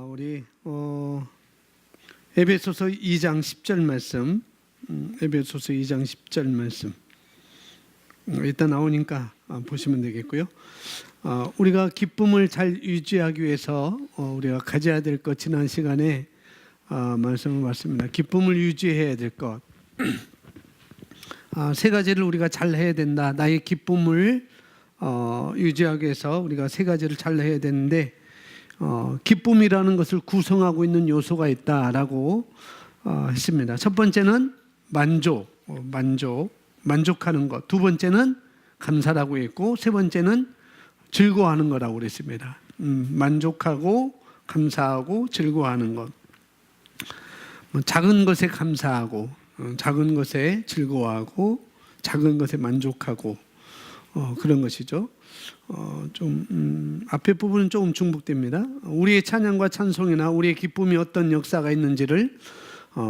우리 에베소서 2장 10절 말씀, 에베소서 2장 10절 말씀 일단 나오니까 보시면 되겠고요. 우리가 기쁨을 잘 유지하기 위해서 우리가 가져야 될 것, 지난 시간에 말씀을 봤습니다. 기쁨을 유지해야 될 것, 세 가지를 우리가 잘 해야 된다. 나의 기쁨을 유지하기 위해서 우리가 세 가지를 잘 해야 되는데, 기쁨이라는 것을 구성하고 있는 요소가 있다라고 했습니다. 첫 번째는 만족하는 것. 두 번째는 감사라고 했고, 세 번째는 즐거워하는 거라고 그랬습니다. 만족하고 감사하고 즐거워하는 것. 작은 것에 감사하고, 작은 것에 즐거워하고, 작은 것에 만족하고, 그런 것이죠. 앞에 부분은 조금 중복됩니다. 우리의 찬양과 찬송이나 우리의 기쁨이 어떤 역사가 있는지를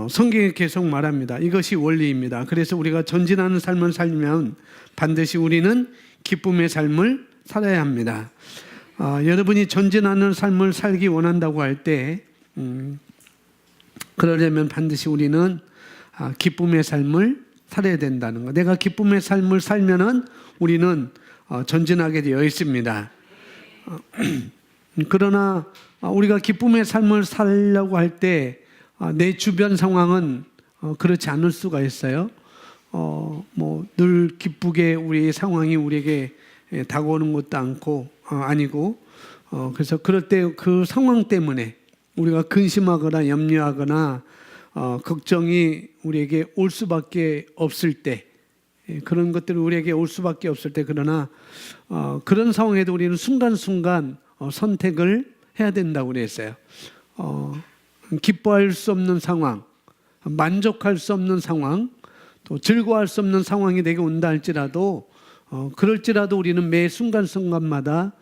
성경에 계속 말합니다. 이것이 원리입니다. 그래서 우리가 전진하는 삶을 살면 반드시 우리는 기쁨의 삶을 살아야 합니다. 여러분이 전진하는 삶을 살기 원한다고 할 때, 그러려면 반드시 우리는 기쁨의 삶을 살아야 된다는 것. 내가 기쁨의 삶을 살면은 우리는 전진하게 되어 있습니다. 그러나 우리가 기쁨의 삶을 살려고 할 때 내 주변 상황은 그렇지 않을 수가 있어요. 늘 기쁘게 우리의 상황이 우리에게 다가오는 것도 아니고, 그래서 그럴 때 그 상황 때문에 우리가 근심하거나 염려하거나 걱정이 우리에게 올 수밖에 없을 때, 그런 것들이 우리에게 올 수밖에 없을 때, 그러나 그런 상황에도 우리는 순간순간 선택을 해야 된다고 그랬어요. 기뻐할 수 없는 상황, 만족할 수 없는 상황, 또 즐거워할 수 없는 상황이 내게 온다 할지라도, 그럴지라도 우리는 매 순간순간마다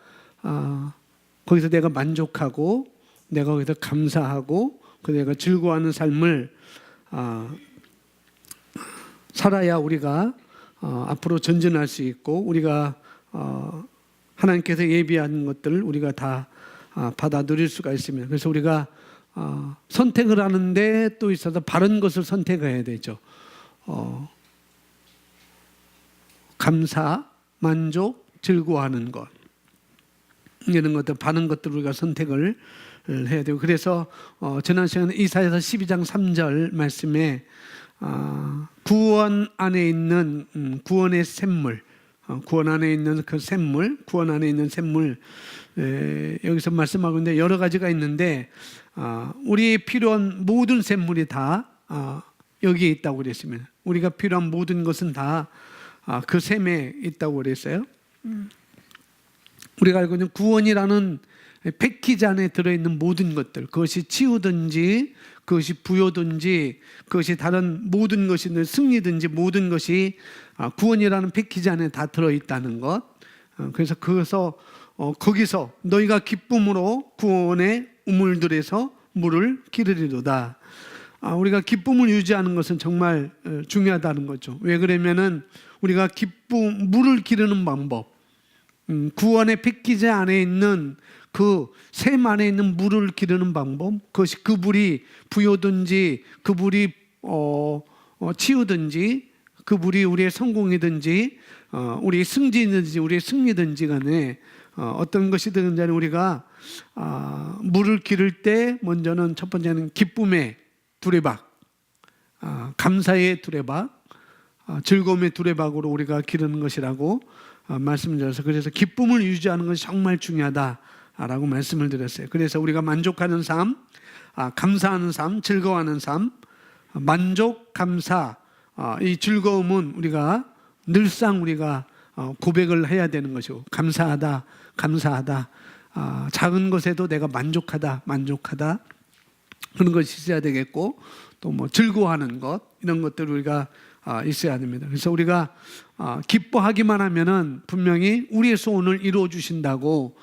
거기서 내가 만족하고, 내가 거기서 감사하고, 내가 즐거워하는 삶을 살아야 우리가 앞으로 전진할 수 있고, 우리가 하나님께서 예비한 것들을 우리가 다 받아 누릴 수가 있습니다. 그래서 우리가 선택을 하는데 또 있어서 바른 것을 선택해야 되죠. 감사, 만족, 즐거워하는 것, 이런 것들, 바른 것들을 우리가 선택을 해야 되고, 그래서 지난 시간에 이사야서 12장 3절 말씀에 구원 안에 있는 구원의 샘물, 구원 안에 있는 그 샘물, 구원 안에 있는 샘물, 여기서 말씀하고 있는데 여러 가지가 있는데, 우리의 필요한 모든 샘물이 다 여기에 있다고 그랬습니다. 우리가 필요한 모든 것은 다 그 샘에 있다고 그랬어요. 우리가 알고 있는 구원이라는 패키지 안에 들어있는 모든 것들, 그것이 치유든지, 그것이 부여든지, 그것이 다른 모든 것이 승리든지, 모든 것이 구원이라는 패키지 안에 다 들어있다는 것. 그래서 거기서 너희가 기쁨으로 구원의 우물들에서 물을 기르리로다. 우리가 기쁨을 유지하는 것은 정말 중요하다는 거죠. 왜 그러면은 우리가 물을 기르는 방법, 구원의 패키지 안에 있는 그 샘 안에 있는 물을 기르는 방법, 그것이 그 물이 부요든지, 그 물이 치유든지, 그 물이 우리의 성공이든지, 우리의 승진이든지, 우리의 승리든지 간에 어떤 것이든 간에 우리가 물을 기를 때 먼저는 첫 번째는 기쁨의 두레박, 감사의 두레박, 즐거움의 두레박으로 우리가 기르는 것이라고 말씀을 드려서, 그래서 기쁨을 유지하는 것이 정말 중요하다라고 말씀을 드렸어요. 그래서 우리가 만족하는 삶, 감사하는 삶, 즐거워하는 삶, 만족, 감사, 이 즐거움은 우리가 늘상 우리가 고백을 해야 되는 것이고, 감사하다, 작은 것에도 내가 만족하다, 그런 것이 있어야 되겠고, 또 즐거워하는 것, 이런 것들 우리가 있어야 됩니다. 그래서 우리가 기뻐하기만 하면은 분명히 우리의 소원을 이루어 주신다고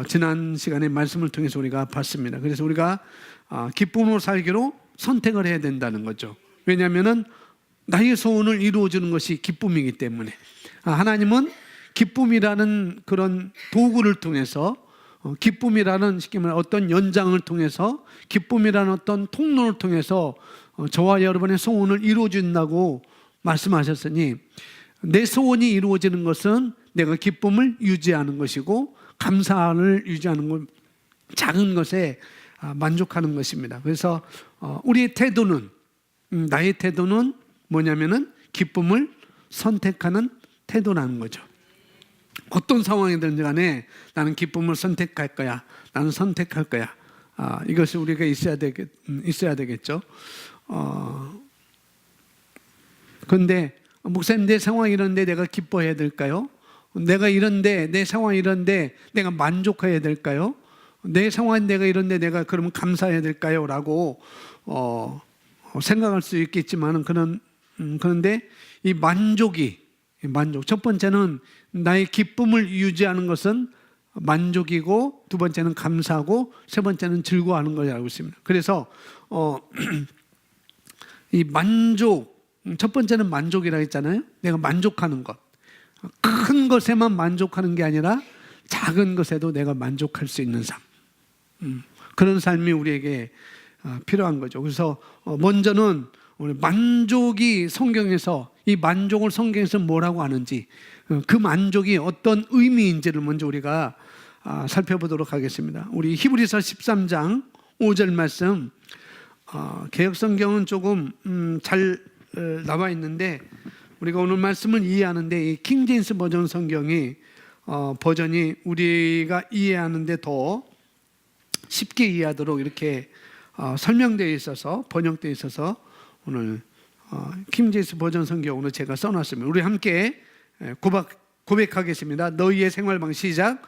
지난 시간에 말씀을 통해서 우리가 봤습니다. 그래서 우리가 기쁨으로 살기로 선택을 해야 된다는 거죠. 왜냐하면은 나의 소원을 이루어 주는 것이 기쁨이기 때문에, 하나님은 기쁨이라는 그런 도구를 통해서 기쁨이라는 쉽게 말해 어떤 연장을 통해서, 기쁨이라는 어떤 통로를 통해서 저와 여러분의 소원을 이루어준다고 말씀하셨으니, 내 소원이 이루어지는 것은 내가 기쁨을 유지하는 것이고 감사를 유지하는 것, 작은 것에 만족하는 것입니다. 그래서 우리의 태도는, 나의 태도는 뭐냐면은 기쁨을 선택하는 태도라는 거죠. 어떤 상황이든지 간에 나는 기쁨을 선택할 거야. 나는 선택할 거야. 이것이 우리가 있어야 되겠죠. 그런데 목사님, 내 상황이 이런데 내가 기뻐해야 될까요? 내가 이런데, 내 상황이 이런데 내가 만족해야 될까요? 내 상황이 내가 이런데 내가 그러면 감사해야 될까요? 라고 생각할 수 있겠지만은 그런데 이 만족, 첫 번째는 나의 기쁨을 유지하는 것은 만족이고, 두 번째는 감사하고, 세 번째는 즐거워하는 것을 알고 있습니다. 그래서 이 만족, 첫 번째는 만족이라고 했잖아요. 내가 만족하는 것, 큰 것에만 만족하는 게 아니라 작은 것에도 내가 만족할 수 있는 삶, 그런 삶이 우리에게 필요한 거죠. 그래서 먼저는 만족이 성경에서, 이 만족을 성경에서 뭐라고 하는지, 그 만족이 어떤 의미인지를 먼저 우리가 살펴보도록 하겠습니다. 우리 히브리서 13장 5절 말씀, 개역성경은 조금 잘 나와 있는데 우리가 오늘 말씀을 이해하는데 이 킹제임스 버전 성경이 버전이 우리가 이해하는데 더 쉽게 이해하도록 이렇게 설명되어 있어서, 번역되어 있어서 오늘 킹제임스 버전 성경으로 제가 써놨습니다. 우리 함께 고백하겠습니다. 너희의 생활방 시작.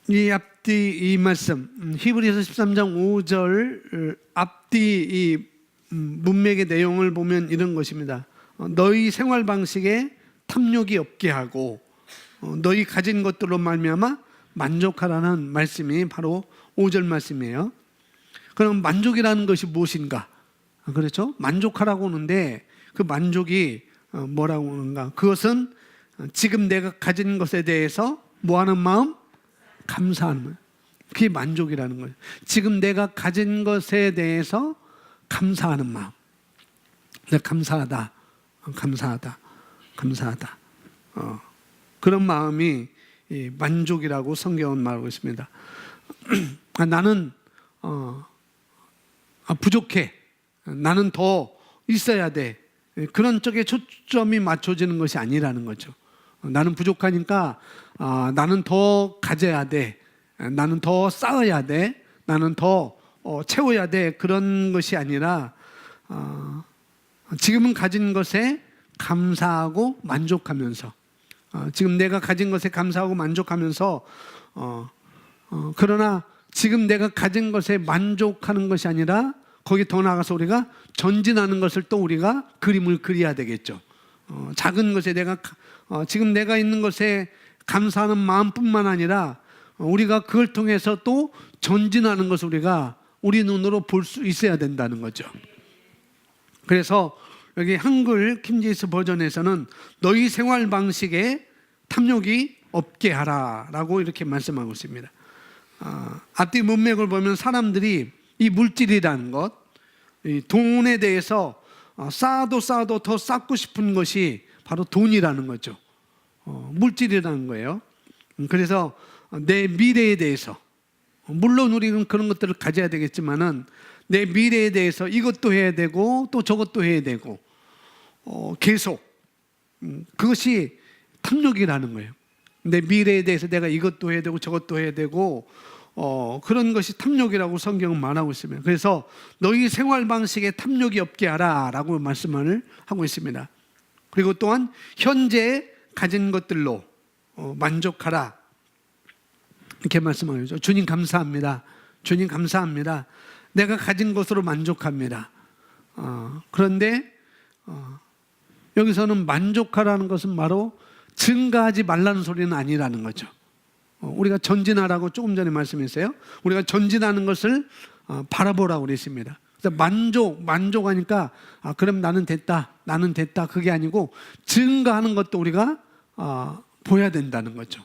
이 앞뒤 이 말씀, 히브리서 13장 5절 앞뒤 이 문맥의 내용을 보면 이런 것입니다. 너희 생활 방식에 탐욕이 없게 하고 너희 가진 것들로 말미암아 만족하라는 말씀이 바로 5절 말씀이에요. 그럼 만족이라는 것이 무엇인가? 그렇죠? 만족하라고 하는데 그 만족이 뭐라고 하는가? 그것은 지금 내가 가진 것에 대해서 뭐하는 마음? 감사하는 마음. 그게 만족이라는 거예요. 지금 내가 가진 것에 대해서 감사하는 마음. 내가 감사하다. 그런 마음이 만족이라고 성경은 말하고 있습니다. 나는 부족해. 나는 더 있어야 돼. 그런 쪽에 초점이 맞춰지는 것이 아니라는 거죠. 나는 부족하니까 나는 더 가져야 돼. 나는 더 쌓아야 돼. 나는 더 채워야 돼. 그런 것이 아니라 지금은 가진 것에 감사하고 만족하면서, 지금 내가 가진 것에 감사하고 만족하면서, 그러나 지금 내가 가진 것에 만족하는 것이 아니라 거기 더 나아가서 우리가 전진하는 것을 또 우리가 그림을 그려야 되겠죠. 작은 것에 지금 내가 있는 것에 감사하는 마음뿐만 아니라 우리가 그걸 통해서 또 전진하는 것을 우리가 우리 눈으로 볼 수 있어야 된다는 거죠. 그래서 여기 한글 킹제임스 버전에서는 너희 생활 방식에 탐욕이 없게 하라라고 이렇게 말씀하고 있습니다. 앞뒤 문맥을 보면 사람들이 이 물질이라는 것, 이 돈에 대해서 쌓아도 더 쌓고 싶은 것이 바로 돈이라는 거죠. 물질이라는 거예요. 그래서 내 미래에 대해서, 물론 우리는 그런 것들을 가져야 되겠지만은 내 미래에 대해서 이것도 해야 되고 또 저것도 해야 되고 계속 그것이 탐욕이라는 거예요. 내 미래에 대해서 내가 이것도 해야 되고 저것도 해야 되고 그런 것이 탐욕이라고 성경은 말하고 있습니다. 그래서 너희 생활 방식에 탐욕이 없게 하라라고 말씀을 하고 있습니다. 그리고 또한 현재 가진 것들로 만족하라 이렇게 말씀하죠. 주님 감사합니다. 주님 감사합니다. 내가 가진 것으로 만족합니다. 그런데 여기서는 만족하라는 것은 바로 증가하지 말라는 소리는 아니라는 거죠. 우리가 전진하라고 조금 전에 말씀했어요. 우리가 전진하는 것을 바라보라고 그랬습니다. 그래서 만족하니까 그럼 나는 됐다 그게 아니고 증가하는 것도 우리가 보여야 된다는 거죠.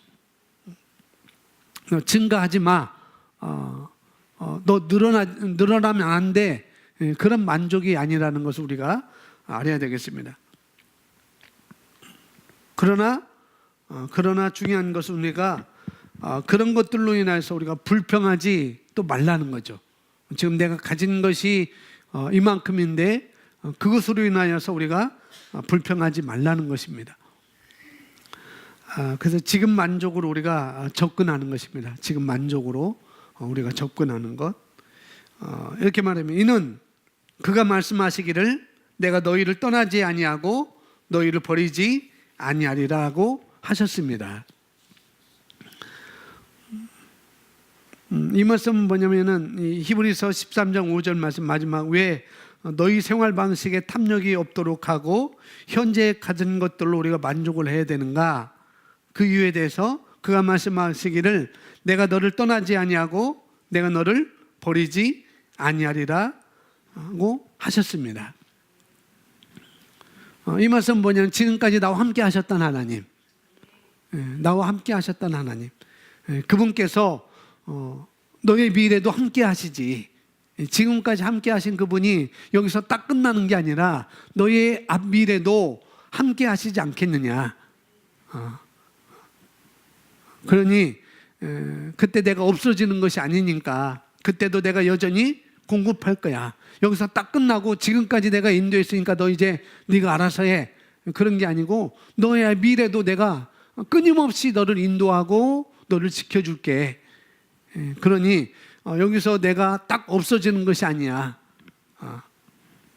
증가하지 마. 너 늘어나면 안 돼. 그런 만족이 아니라는 것을 우리가 알아야 되겠습니다. 그러나 중요한 것은 우리가 그런 것들로 인해서 우리가 불평하지 또 말라는 거죠. 지금 내가 가진 것이 이만큼인데 그것으로 인하여서 우리가 불평하지 말라는 것입니다. 그래서 지금 만족으로 우리가 접근하는 것입니다. 지금 만족으로 우리가 접근하는 것. 이렇게 말하면 이는 그가 말씀하시기를 내가 너희를 떠나지 아니하고 너희를 버리지 아니하리라고 하셨습니다. 이 말씀은 뭐냐면은 히브리서 13장 5절 말씀 마지막 왜 너희 생활 방식에 탐욕이 없도록 하고 현재 가진 것들로 우리가 만족을 해야 되는가? 그 이유에 대해서 그가 말씀하시기를 내가 너를 떠나지 아니하고 내가 너를 버리지 아니하리라고 하셨습니다. 이 말씀은 뭐냐면 지금까지 나와 함께 하셨던 하나님, 나와 함께 하셨던 하나님, 그분께서 너의 미래도 함께 하시지. 지금까지 함께 하신 그분이 여기서 딱 끝나는 게 아니라 너의 앞 미래도 함께 하시지 않겠느냐. 그러니 그때 내가 없어지는 것이 아니니까 그때도 내가 여전히 공급할 거야. 여기서 딱 끝나고 지금까지 내가 인도했으니까 너 이제 네가 알아서 해. 그런 게 아니고 너의 미래도 내가 끊임없이 너를 인도하고 너를 지켜줄게. 그러니 여기서 내가 딱 없어지는 것이 아니야.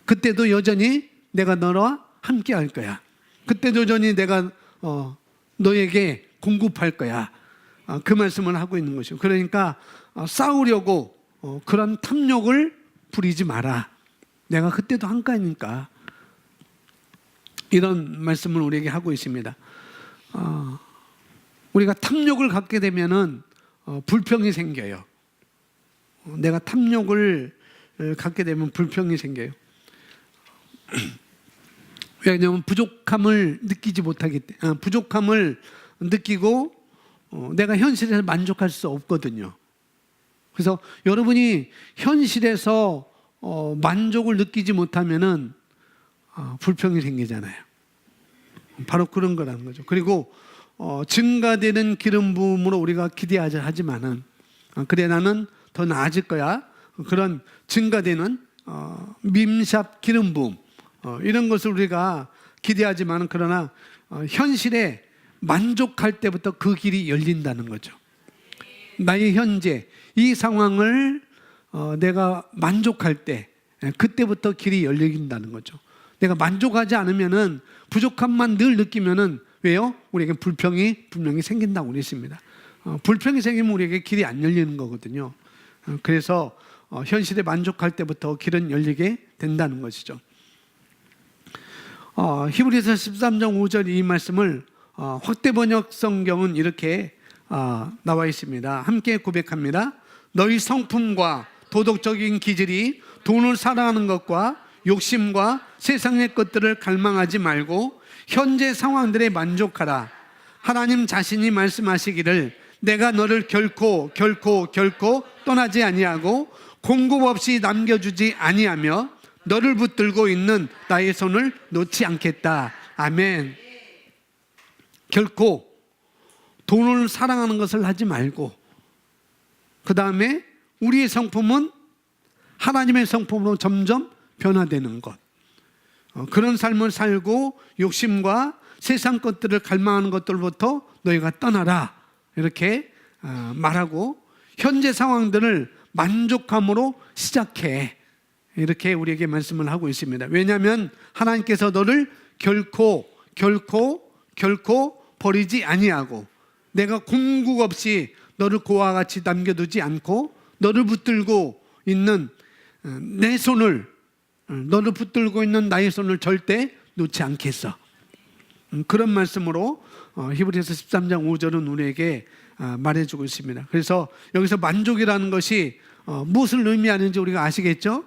그때도 여전히 내가 너와 함께 할 거야. 그때도 여전히 내가 너에게 공급할 거야. 그 말씀을 하고 있는 것이고, 그러니까 싸우려고 그런 탐욕을 부리지 마라. 내가 그때도 한가니까. 이런 말씀을 우리에게 하고 있습니다. 우리가 탐욕을 갖게 되면은 불평이 생겨요. 내가 탐욕을 갖게 되면 불평이 생겨요. 왜냐하면 부족함을 느끼지 못하기 때문에, 부족함을 느끼고 내가 현실에서 만족할 수 없거든요. 그래서 여러분이 현실에서 만족을 느끼지 못하면은 불평이 생기잖아요. 바로 그런 거라는 거죠. 그리고 증가되는 기름 부음으로 우리가 기대하자 하지만은 그래 나는 더 나아질 거야. 그런 증가되는 밈샵 기름 부음 이런 것을 우리가 기대하지만은 그러나 현실에 만족할 때부터 그 길이 열린다는 거죠. 나의 현재 이 상황을 내가 만족할 때 그때부터 길이 열린다는 거죠. 내가 만족하지 않으면은 부족함만 늘 느끼면은 왜요? 우리에게 불평이 분명히 생긴다고 그랬습니다. 불평이 생기면 우리에게 길이 안 열리는 거거든요. 그래서 현실에 만족할 때부터 길은 열리게 된다는 것이죠. 히브리서 13장 5절 이 말씀을 확대 번역 성경은 이렇게 나와 있습니다. 함께 고백합니다. 너희 성품과 도덕적인 기질이 돈을 사랑하는 것과 욕심과 세상의 것들을 갈망하지 말고 현재 상황들에 만족하라. 하나님 자신이 말씀하시기를 내가 너를 결코 떠나지 아니하고 공급 없이 남겨주지 아니하며 너를 붙들고 있는 나의 손을 놓지 않겠다. 아멘. 결코 돈을 사랑하는 것을 하지 말고 그 다음에 우리의 성품은 하나님의 성품으로 점점 변화되는 것. 그런 삶을 살고 욕심과 세상 것들을 갈망하는 것들부터 너희가 떠나라. 이렇게 말하고 현재 상황들을 만족함으로 시작해. 이렇게 우리에게 말씀을 하고 있습니다. 왜냐하면 하나님께서 너를 결코 버리지 아니하고 내가 공국 없이 너를 고와 같이 남겨두지 않고 너를 붙들고 있는 내 손을 너를 붙들고 있는 나의 손을 절대 놓지 않겠어. 그런 말씀으로 히브리서 13장 5절은 우리에게 말해주고 있습니다. 그래서 여기서 만족이라는 것이 무엇을 의미하는지 우리가 아시겠죠?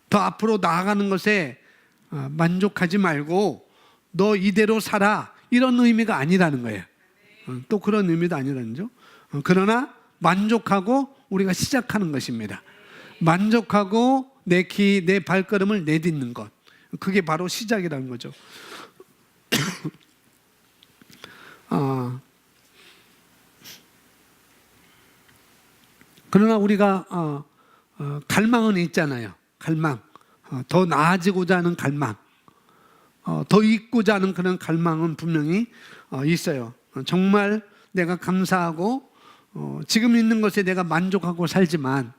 더 앞으로 나아가는 것에 만족하지 말고 너 이대로 살아, 이런 의미가 아니라는 거예요. 또 그런 의미도 아니라는 거죠. 그러나 만족하고 우리가 시작하는 것입니다. 만족하고 내 발걸음을 내딛는 것, 그게 바로 시작이라는 거죠. 그러나 우리가 갈망은 있잖아요. 갈망, 더 나아지고자 하는 갈망, 더 있고자 하는 그런 갈망은 분명히 있어요. 정말 내가 감사하고 지금 있는 것에 내가 만족하고 살지만,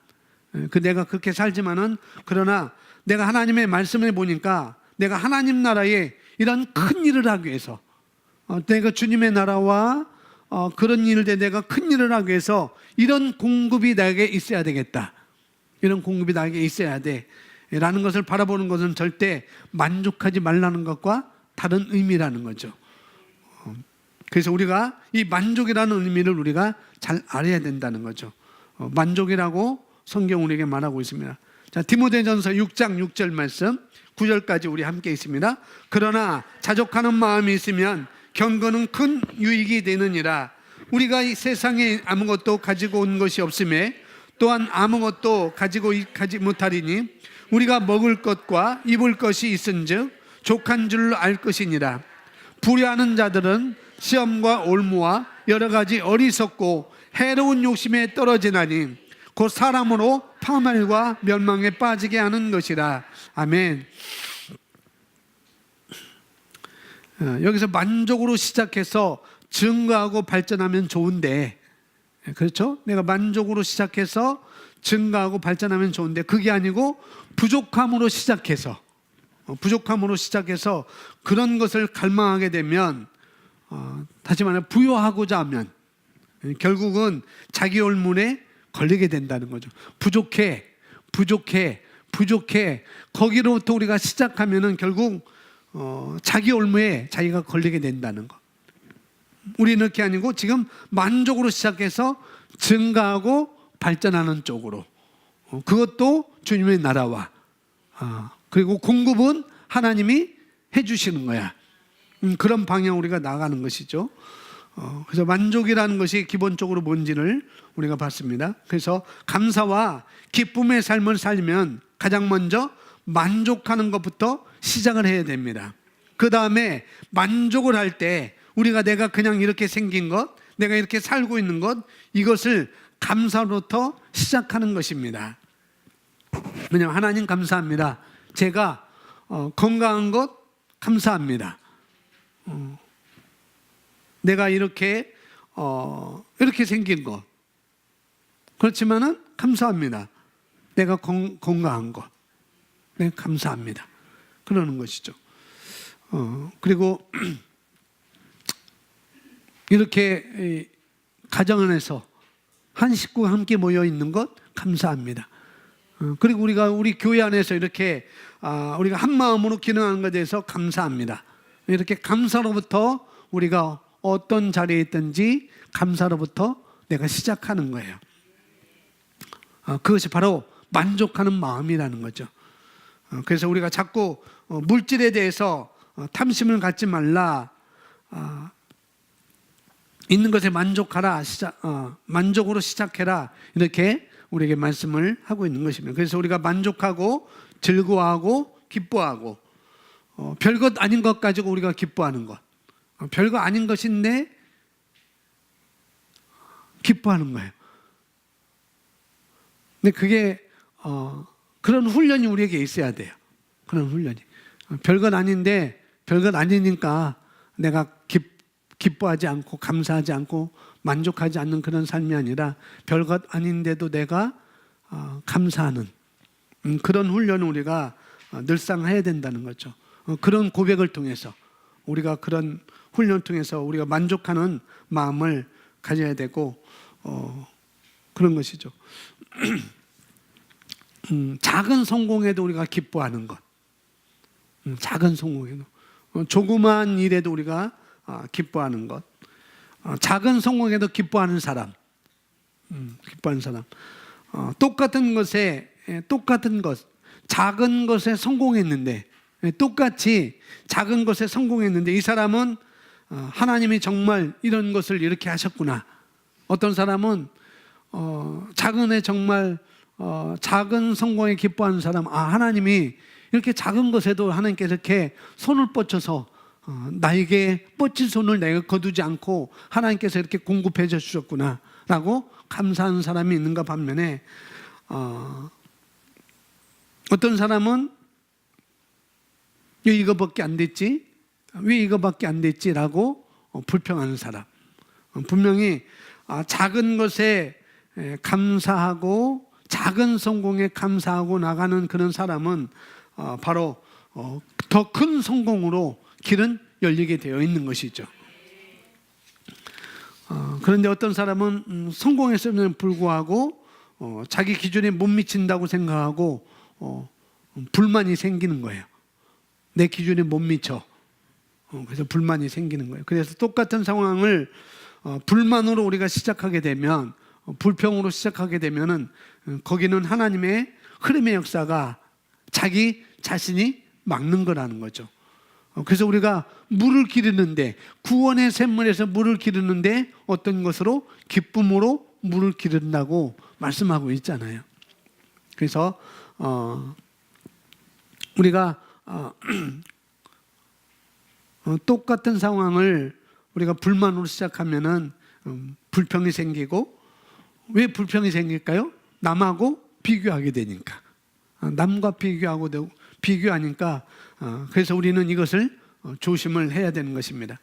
내가 그렇게 살지만은, 그러나 내가 하나님의 말씀을 보니까 내가 하나님 나라에 이런 큰 일을 하기 위해서, 내가 주님의 나라와 그런 일에 내가 큰 일을 하기 위해서 이런 공급이 나에게 있어야 되겠다, 이런 공급이 나에게 있어야 돼 라는 것을 바라보는 것은 절대 만족하지 말라는 것과 다른 의미라는 거죠. 그래서 우리가 이 만족이라는 의미를 우리가 잘 알아야 된다는 거죠. 만족이라고 성경 우리에게 말하고 있습니다. 자, 디모데전서 6장 6절 말씀 9절까지 우리 함께 있습니다. 그러나 자족하는 마음이 있으면 경건은 큰 유익이 되느니라. 우리가 이 세상에 아무것도 가지고 온 것이 없음에 또한 아무것도 가지 못하리니 우리가 먹을 것과 입을 것이 있은즉 족한 줄로 알 것이니라. 불의하는 자들은 시험과 올무와 여러 가지 어리석고 해로운 욕심에 떨어지나니 곧 사람으로 파멸과 멸망에 빠지게 하는 것이라. 아멘. 여기서 만족으로 시작해서 증가하고 발전하면 좋은데, 그렇죠? 내가 만족으로 시작해서 증가하고 발전하면 좋은데, 그게 아니고 부족함으로 시작해서 그런 것을 갈망하게 되면, 다시 말해 부여하고자 하면 결국은 자기 올문에 걸리게 된다는 거죠. 부족해. 거기로부터 우리가 시작하면은 결국 자기 올무에 자기가 걸리게 된다는 것. 우리는 그렇게 아니고 지금 만족으로 시작해서 증가하고 발전하는 쪽으로, 그것도 주님의 나라와 그리고 공급은 하나님이 해주시는 거야. 그런 방향 우리가 나가는 것이죠. 그래서 만족이라는 것이 기본적으로 뭔지를 우리가 봤습니다. 그래서 감사와 기쁨의 삶을 살면 가장 먼저 만족하는 것부터 시작을 해야 됩니다. 그 다음에 만족을 할 때 우리가 내가 그냥 이렇게 생긴 것, 내가 이렇게 살고 있는 것, 이것을 감사로부터 시작하는 것입니다. 왜냐하면 하나님 감사합니다. 제가 건강한 것 감사합니다. 내가 이렇게 생긴 것, 그렇지만은 감사합니다. 내가 건강한 것, 네, 감사합니다. 그러는 것이죠. 그리고 이렇게 가정 안에서 한 식구가 함께 모여 있는 것 감사합니다. 그리고 우리 교회 안에서 이렇게 우리가 한 마음으로 기능하는 것에 대해서 감사합니다. 이렇게 감사로부터 우리가 어떤 자리에 있든지 감사로부터 내가 시작하는 거예요. 그것이 바로 만족하는 마음이라는 거죠. 그래서 우리가 자꾸 물질에 대해서 탐심을 갖지 말라, 있는 것에 만족하라, 만족으로 시작해라, 이렇게 우리에게 말씀을 하고 있는 것입니다. 그래서 우리가 만족하고 즐거워하고 기뻐하고, 별것 아닌 것 가지고 우리가 기뻐하는 것, 별거 아닌 것인데 기뻐하는 거예요. 근데 그게 그런 훈련이 우리에게 있어야 돼요. 그런 훈련이. 별것 아닌데, 별것 아니니까 내가 기뻐하지 않고 감사하지 않고 만족하지 않는 그런 삶이 아니라 별것 아닌데도 내가 감사하는 그런 훈련을 우리가 늘상 해야 된다는 거죠. 그런 고백을 통해서, 우리가 그런 훈련을 통해서 우리가 만족하는 마음을 가져야 되고, 그런 것이죠. 작은 성공에도 우리가 기뻐하는 것, 작은 성공에도, 조그만 일에도 우리가 기뻐하는 것, 작은 성공에도 기뻐하는 사람, 기뻐하는 사람. 똑같은 것에 똑같은 것, 작은 것에 성공했는데, 똑같이 작은 것에 성공했는데 이 사람은 하나님이 정말 이런 것을 이렇게 하셨구나. 어떤 사람은 작은 애 정말 작은 성공에 기뻐하는 사람, 하나님이 이렇게 작은 것에도 하나님께서 이렇게 손을 뻗쳐서 나에게 뻗친 손을 내가 거두지 않고 하나님께서 이렇게 공급해 주셨구나 라고 감사하는 사람이 있는가 반면에 어떤 사람은 왜 이거밖에 안 됐지? 왜 이거밖에 안 됐지? 라고 불평하는 사람. 분명히 작은 것에 감사하고 작은 성공에 감사하고 나가는 그런 사람은 바로 더 큰 성공으로 길은 열리게 되어 있는 것이죠. 그런데 어떤 사람은 성공했음에도 불구하고 자기 기준에 못 미친다고 생각하고 불만이 생기는 거예요. 내 기준에 못 미쳐. 그래서 불만이 생기는 거예요. 그래서 똑같은 상황을 불만으로 우리가 시작하게 되면, 불평으로 시작하게 되면은 거기는 하나님의 흐름의 역사가 자기 자신이 막는 거라는 거죠. 그래서 우리가 물을 기르는데, 구원의 샘물에서 물을 기르는데 어떤 것으로? 기쁨으로 물을 기른다고 말씀하고 있잖아요. 그래서 우리가 똑같은 상황을 우리가 불만으로 시작하면은 불평이 생기고, 왜 불평이 생길까요? 남하고 비교하게 되니까. 남과 비교하니까 그래서 우리는 이것을 조심을 해야 되는 것입니다.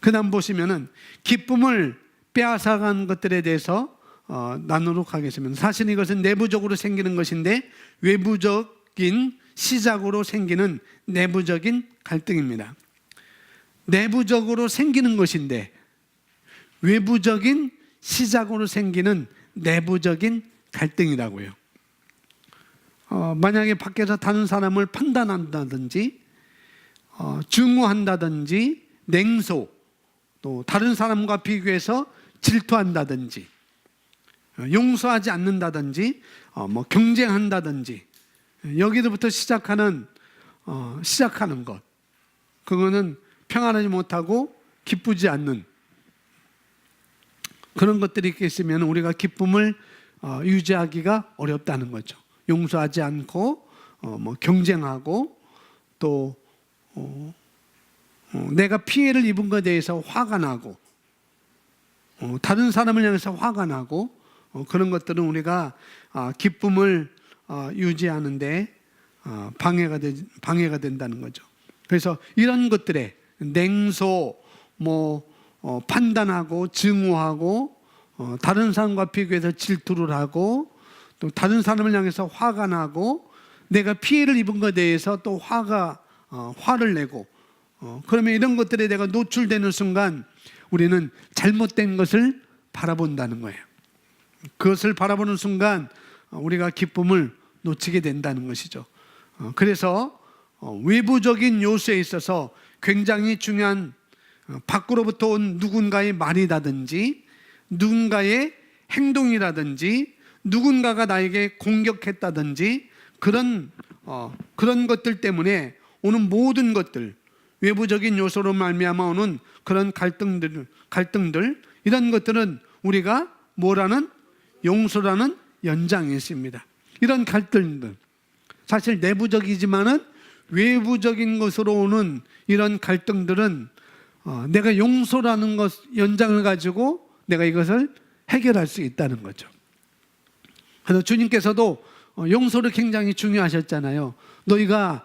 그 다음 보시면은 기쁨을 빼앗아간 것들에 대해서 나누도록 하겠습니다. 사실 이것은 내부적으로 생기는 것인데 외부적인 시작으로 생기는 내부적인 갈등입니다. 내부적으로 생기는 것인데 외부적인 시작으로 생기는 내부적인 갈등이라고요. 만약에 밖에서 다른 사람을 판단한다든지 증오한다든지 냉소, 또 다른 사람과 비교해서 질투한다든지 용서하지 않는다든지 경쟁한다든지 여기서부터 시작하는 것, 그거는 평안하지 못하고 기쁘지 않는 그런 것들이 있으면 우리가 기쁨을 유지하기가 어렵다는 거죠. 용서하지 않고 경쟁하고 또 내가 피해를 입은 것에 대해서 화가 나고 다른 사람을 향해서 화가 나고 그런 것들은 우리가 기쁨을 유지하는데 방해가 된다는 거죠. 그래서 이런 것들에 냉소, 판단하고 증오하고 다른 사람과 비교해서 질투를 하고 또 다른 사람을 향해서 화가 나고 내가 피해를 입은 것에 대해서 또 화를 내고 그러면 이런 것들에 내가 노출되는 순간 우리는 잘못된 것을 바라본다는 거예요. 그것을 바라보는 순간 우리가 기쁨을 놓치게 된다는 것이죠. 그래서 외부적인 요소에 있어서 굉장히 중요한 밖으로부터 온 누군가의 말이라든지 누군가의 행동이라든지 누군가가 나에게 공격했다든지 그런 것들 때문에 오는 모든 것들, 외부적인 요소로 말미암아 오는 그런 갈등들 이런 것들은 우리가 뭐라는 용서라는 연장이 있습니다. 이런 갈등들 사실 내부적이지만은 외부적인 것으로 오는 이런 갈등들은 내가 용서라는 것 연장을 가지고 내가 이것을 해결할 수 있다는 거죠. 그래서 주님께서도 용서를 굉장히 중요하셨잖아요. 너희가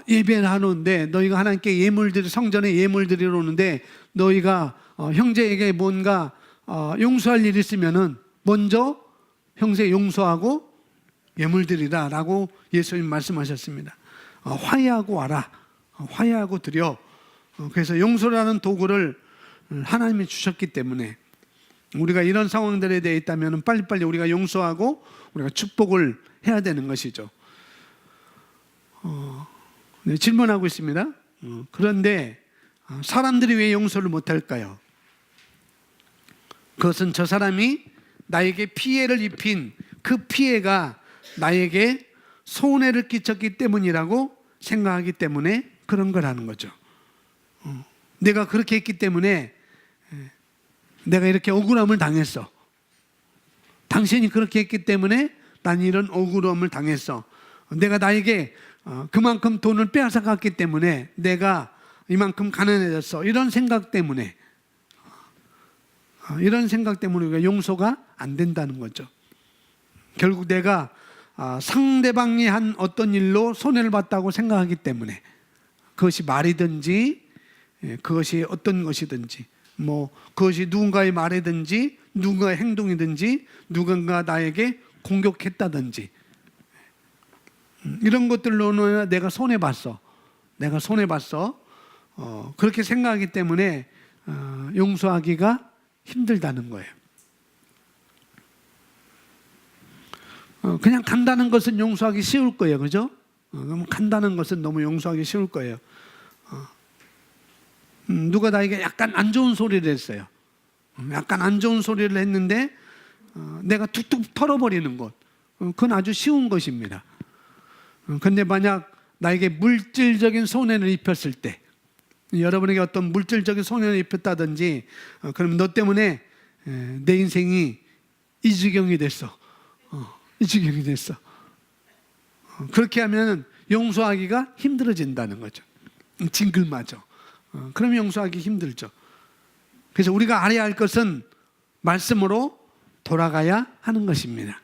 예배를 하는데 너희가 하나님께 성전에 예물 드리러 오는데 너희가 형제에게 뭔가 용서할 일이 있으면은 먼저 형제 용서하고 예물 드리라 라고 예수님 말씀하셨습니다. 화해하고 와라. 화해하고 드려. 그래서 용서라는 도구를 하나님이 주셨기 때문에 우리가 이런 상황들에 대해 있다면 빨리빨리 우리가 용서하고 우리가 축복을 해야 되는 것이죠. 네, 질문하고 있습니다. 그런데 사람들이 왜 용서를 못할까요? 그것은 저 사람이 나에게 피해를 입힌 그 피해가 나에게 손해를 끼쳤기 때문이라고 생각하기 때문에 그런 거라는 거죠. 내가 그렇게 했기 때문에 내가 이렇게 억울함을 당했어. 당신이 그렇게 했기 때문에 난 이런 억울함을 당했어. 내가 나에게 그만큼 돈을 빼앗아갔기 때문에 내가 이만큼 가난해졌어. 이런 생각 때문에 우리가 용서가 안 된다는 거죠. 결국 내가 상대방이 한 어떤 일로 손해를 봤다고 생각하기 때문에 그것이 말이든지 그것이 어떤 것이든지 그것이 누군가의 말이든지 누군가의 행동이든지 누군가 나에게 공격했다든지 이런 것들로는 내가 손해봤어. 그렇게 생각하기 때문에 용서하기가 힘들다는 거예요. 그냥 간다는 것은 용서하기 쉬울 거예요. 그죠? 간다는 것은 너무 용서하기 쉬울 거예요. 누가 나에게 약간 안 좋은 소리를 했어요. 약간 안 좋은 소리를 했는데 내가 툭툭 털어버리는 것. 그건 아주 쉬운 것입니다. 그런데 만약 나에게 물질적인 손해를 입혔을 때 여러분에게 어떤 물질적인 손해를 입혔다든지 그럼 너 때문에 내 인생이 이 지경이 됐어. 그렇게 하면 용서하기가 힘들어진다는 거죠. 징글맞아. 그럼 용서하기 힘들죠. 그래서 우리가 알아야 할 것은 말씀으로 돌아가야 하는 것입니다.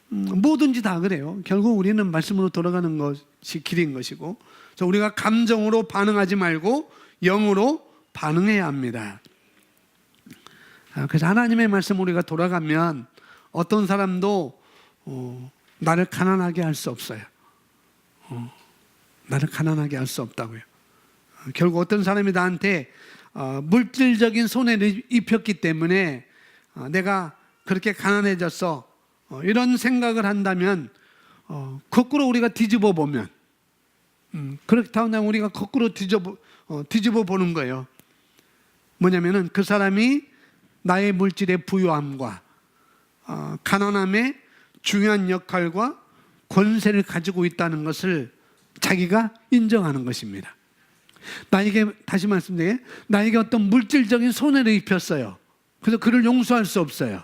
뭐든지 다 그래요. 결국 우리는 말씀으로 돌아가는 것이 길인 것이고, 그래서 우리가 감정으로 반응하지 말고 영으로 반응해야 합니다. 그래서 하나님의 말씀 우리가 돌아가면 어떤 사람도 나를 가난하게 할 수 없어요. 나를 가난하게 할 수 없다고요. 결국 어떤 사람이 나한테 물질적인 손해를 입혔기 때문에 내가 그렇게 가난해졌어. 이런 생각을 한다면 거꾸로 우리가 뒤집어 보면 그렇게 한다면 우리가 거꾸로 뒤집어 보는 거예요. 뭐냐면은 그 사람이 나의 물질의 부유함과 가난함의 중요한 역할과 권세를 가지고 있다는 것을 자기가 인정하는 것입니다. 나에게, 다시 말씀드려요, 나에게 어떤 물질적인 손해를 입혔어요. 그래서 그를 용서할 수 없어요.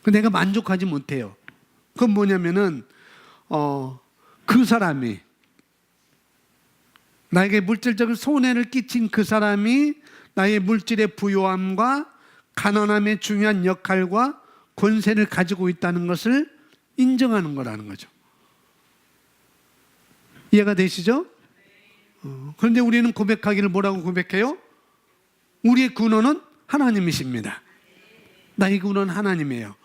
내가 만족하지 못해요. 그건 뭐냐면은 그 사람이 나에게 물질적인 손해를 끼친 그 사람이 나의 물질의 부요함과 가난함의 중요한 역할과 권세를 가지고 있다는 것을 인정하는 거라는 거죠. 이해가 되시죠? 그런데 우리는 고백하기를 뭐라고 고백해요? 우리의 근원은 하나님이십니다. 나의 근원은 하나님이에요.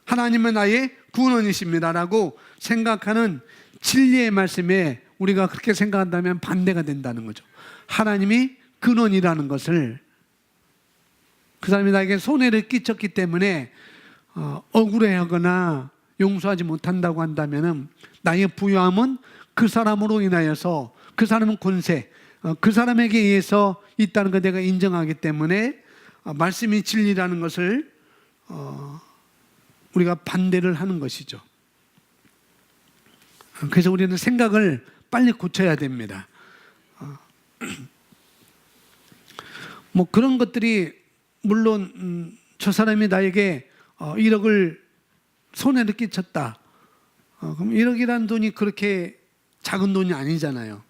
하나님은 나의 근원이십니다라고 생각하는 진리의 말씀에 우리가 그렇게 생각한다면 반대가 된다는 거죠. 하나님이 근원이라는 것을, 그 사람이 나에게 손해를 끼쳤기 때문에 억울해하거나 용서하지 못한다고 한다면 나의 부유함은 그 사람으로 인하여서, 그 사람은 권세, 그 사람에게 의해서 있다는 걸 내가 인정하기 때문에 말씀이 진리라는 것을 우리가 반대를 하는 것이죠. 그래서 우리는 생각을 빨리 고쳐야 됩니다. 뭐 그런 것들이 물론 저 사람이 나에게 1억을 손해를 끼쳤다. 그럼 1억이라는 돈이 그렇게 작은 돈이 아니잖아요.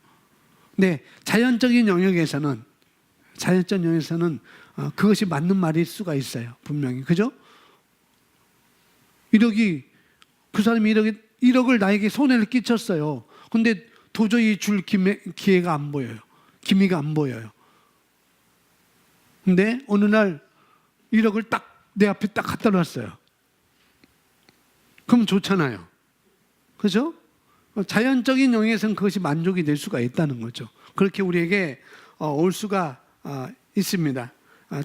근데 자연적인 영역에서는 그것이 맞는 말일 수가 있어요. 분명히. 그죠? 1억이, 그 사람이 1억을 나에게 손해를 끼쳤어요. 근데 도저히 줄 기회가 안 보여요. 기미가 안 보여요. 근데 어느 날 1억을 딱 내 앞에 딱 갖다 놨어요. 그럼 좋잖아요. 그죠? 자연적인 영역에서는 그것이 만족이 될 수가 있다는 거죠. 그렇게 우리에게 올 수가 있습니다.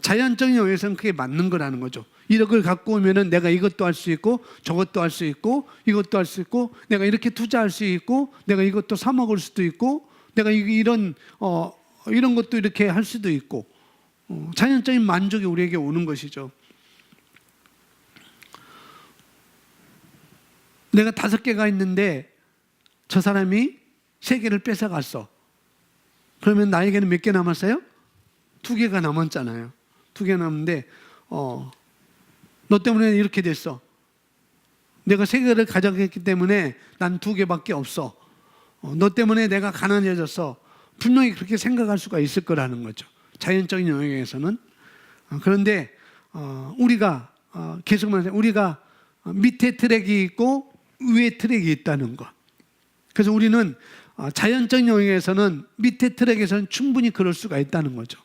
자연적인 영역에서는 그게 맞는 거라는 거죠. 1억을 갖고 오면은 내가 이것도 할 수 있고 저것도 할 수 있고 이것도 할 수 있고 내가 이렇게 투자할 수 있고 내가 이것도 사 먹을 수도 있고 내가 이런 것도 이렇게 할 수도 있고 자연적인 만족이 우리에게 오는 것이죠. 내가 5개가 있는데 저 사람이 3개를 뺏어갔어. 그러면 나에게는 몇 개 남았어요? 2개가 남았잖아요. 2개 남았는데 너 때문에 이렇게 됐어. 내가 3개를 가져갔기 때문에 난 2개밖에 없어. 너 때문에 내가 가난해졌어. 분명히 그렇게 생각할 수가 있을 거라는 거죠. 자연적인 영역에서는. 그런데 우리가 계속 말해서 우리가 밑에 트랙이 있고 위에 트랙이 있다는 것. 그래서 우리는 자연적인 영역에서는 밑에 트랙에서는 충분히 그럴 수가 있다는 거죠.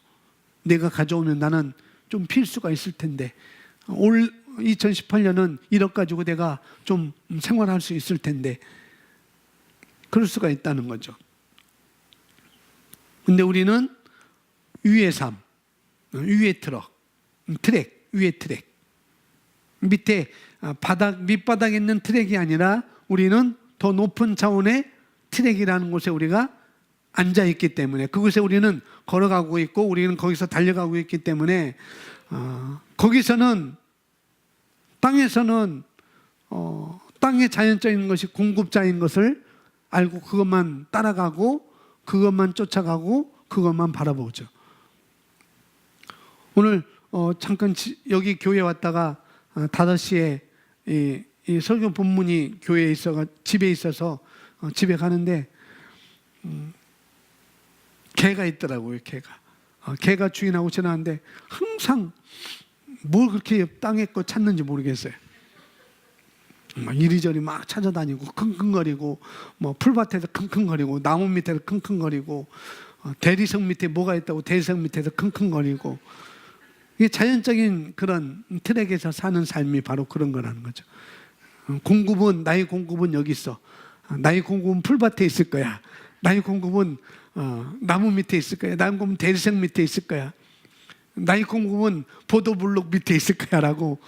내가 가져오면 나는 좀 필 수가 있을 텐데 올 2018년은 1억 가지고 내가 좀 생활할 수 있을 텐데 그럴 수가 있다는 거죠. 근데 우리는 위의 삶, 위의 트랙, 위의 트랙. 밑에 밑바닥에 있는 트랙이 아니라 우리는 더 높은 차원의 트랙이라는 곳에 우리가 앉아있기 때문에 그곳에 우리는 걸어가고 있고 우리는 거기서 달려가고 있기 때문에 거기서는 땅에서는 땅의 자연적인 것이 공급자인 것을 알고 그것만 따라가고 그것만 쫓아가고 그것만 바라보죠. 오늘 잠깐 여기 교회 왔다가 5시에 이 설교 본문이 교회에 집에 있어서 집에 가는데 개가 있더라고요. 개가 주인하고 지나는데 항상 뭘 그렇게 땅에 거 찾는지 모르겠어요. 막 이리저리 막 찾아다니고 킁킁거리고 뭐 풀밭에서 킁킁거리고 나무 밑에서 킁킁거리고 대리석 밑에 뭐가 있다고 대리석 밑에서 킁킁거리고 이게 자연적인 그런 트랙에서 사는 삶이 바로 그런 거라는 거죠. 나의 공급은 여기 있어. 나의 공급은 풀밭에 있을 거야. 나의 공급은 나무 밑에 있을 거야. 나의 공급은 대리석 밑에 있을 거야. 나의 공급은 보도블록 밑에 있을 거야 라고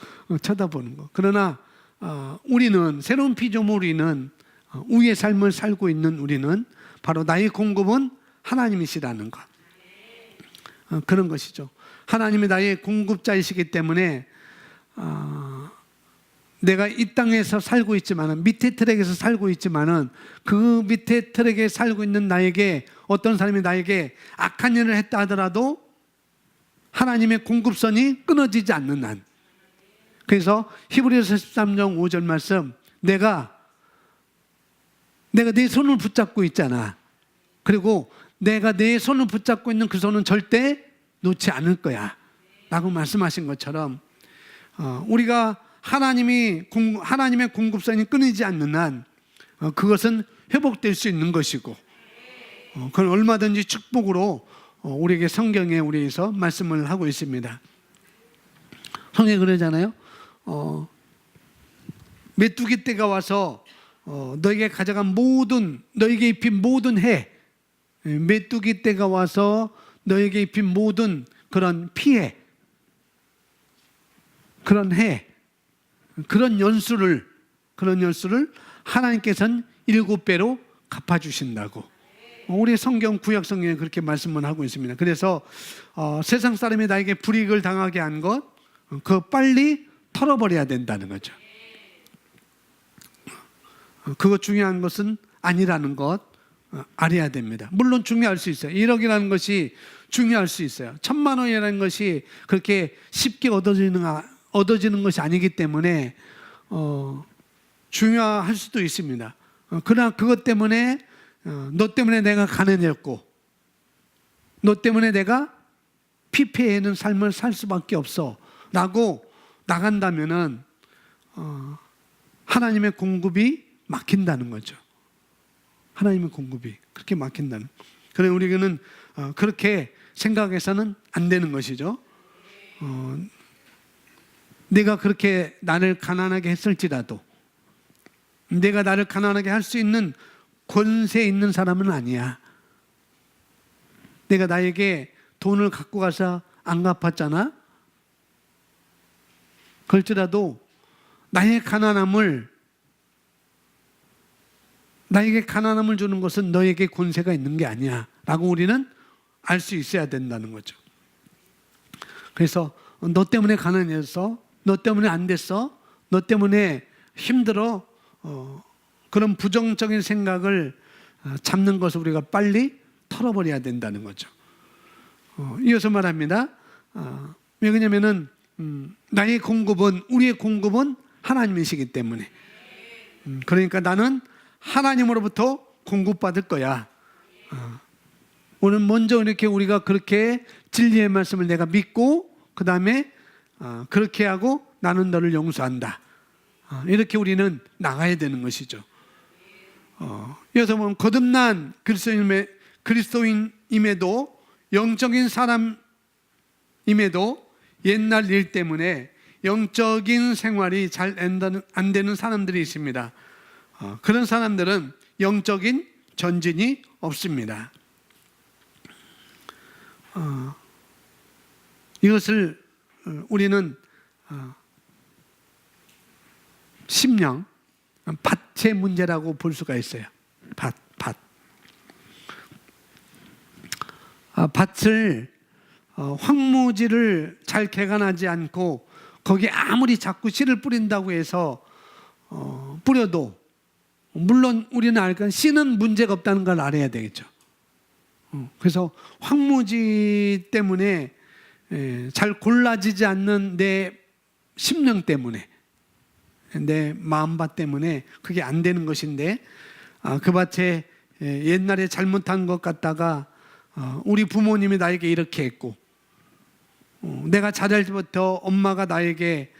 쳐다보는 거. 그러나 우리는 새로운 피조물이는 우리의 삶을 살고 있는 우리는 바로 나의 공급은 하나님이시라는 것. 그런 것이죠. 하나님이 나의 공급자이시기 때문에 내가 이 땅에서 살고 있지만은 밑에 트랙에서 살고 있지만은 그 밑에 트랙에 살고 있는 나에게 어떤 사람이 나에게 악한 일을 했다 하더라도 하나님의 공급선이 끊어지지 않는 한. 그래서 히브리서 13장 5절 말씀 내가 내 손을 붙잡고 있잖아. 그리고 내가 내 손을 붙잡고 있는 그 손은 절대 놓지 않을 거야 라고 말씀하신 것처럼 우리가 하나님의 공급선이 끊이지 않는 한 그것은 회복될 수 있는 것이고 그건 얼마든지 축복으로 우리에게 성경에 우리에서 말씀을 하고 있습니다. 성경에 그러잖아요. 메뚜기 떼가 와서 너에게 가져간 너에게 입힌 모든 해, 메뚜기 떼가 와서 너에게 입힌 모든 그런 피해, 그런 해, 그런 연수를 하나님께서는 7배로 갚아주신다고 우리 성경 구약 성경에 그렇게 말씀을 하고 있습니다. 그래서 세상 사람이 나에게 불이익을 당하게 한 것 그거 빨리 털어버려야 된다는 거죠. 그거 중요한 것은 아니라는 것 알아야 됩니다. 물론 중요할 수 있어요. 1억이라는 것이 중요할 수 있어요. 1,000만 원이라는 것이 그렇게 쉽게 얻어지는 것이 아니기 때문에 중요할 수도 있습니다. 그러나 그것 때문에 너 때문에 내가 가난했고 너 때문에 내가 피폐해 있는 삶을 살 수밖에 없어 라고 나간다면은 하나님의 공급이 막힌다는 거죠. 하나님의 공급이 그렇게 막힌다는. 그래 우리는 그렇게 생각해서는 안 되는 것이죠. 내가 그렇게 나를 가난하게 했을지라도 내가 나를 가난하게 할 수 있는 권세 있는 사람은 아니야. 내가 나에게 돈을 갖고 가서 안 갚았잖아. 그럴지라도 나에게 가난함을 주는 것은 너에게 권세가 있는 게 아니야 라고 우리는 알 수 있어야 된다는 거죠. 그래서 너 때문에 가난해졌어, 너 때문에 안 됐어, 너 때문에 힘들어, 그런 부정적인 생각을 잡는 것을 우리가 빨리 털어버려야 된다는 거죠. 이어서 말합니다. 왜 그러냐면은 나의 공급은, 우리의 공급은 하나님이시기 때문에, 그러니까 나는 하나님으로부터 공급받을 거야. 오늘 먼저 이렇게 우리가 그렇게 진리의 말씀을 내가 믿고, 그 다음에 그렇게 하고 나는 너를 용서한다, 이렇게 우리는 나가야 되는 것이죠. 이어서 보면 거듭난 그리스도인임에도, 영적인 사람임에도 옛날 일 때문에 영적인 생활이 잘 안 되는 사람들이 있습니다. 그런 사람들은 영적인 전진이 없습니다. 이것을 우리는 심령, 밭의 문제라고 볼 수가 있어요. 밭. 밭을 황무지를 잘 개간하지 않고 거기에 아무리 자꾸 씨를 뿌린다고 해서 뿌려도, 물론 우리는 알건 씨는 문제가 없다는 걸 알아야 되겠죠. 그래서 황무지 때문에 잘 골라지지 않는 내 심령 때문에, 내 마음밭 때문에 그게 안 되는 것인데, 그 밭에 옛날에 잘못한 것 같다가 우리 부모님이 나에게 이렇게 했고, 내가 자랄 때부터 엄마가 나에게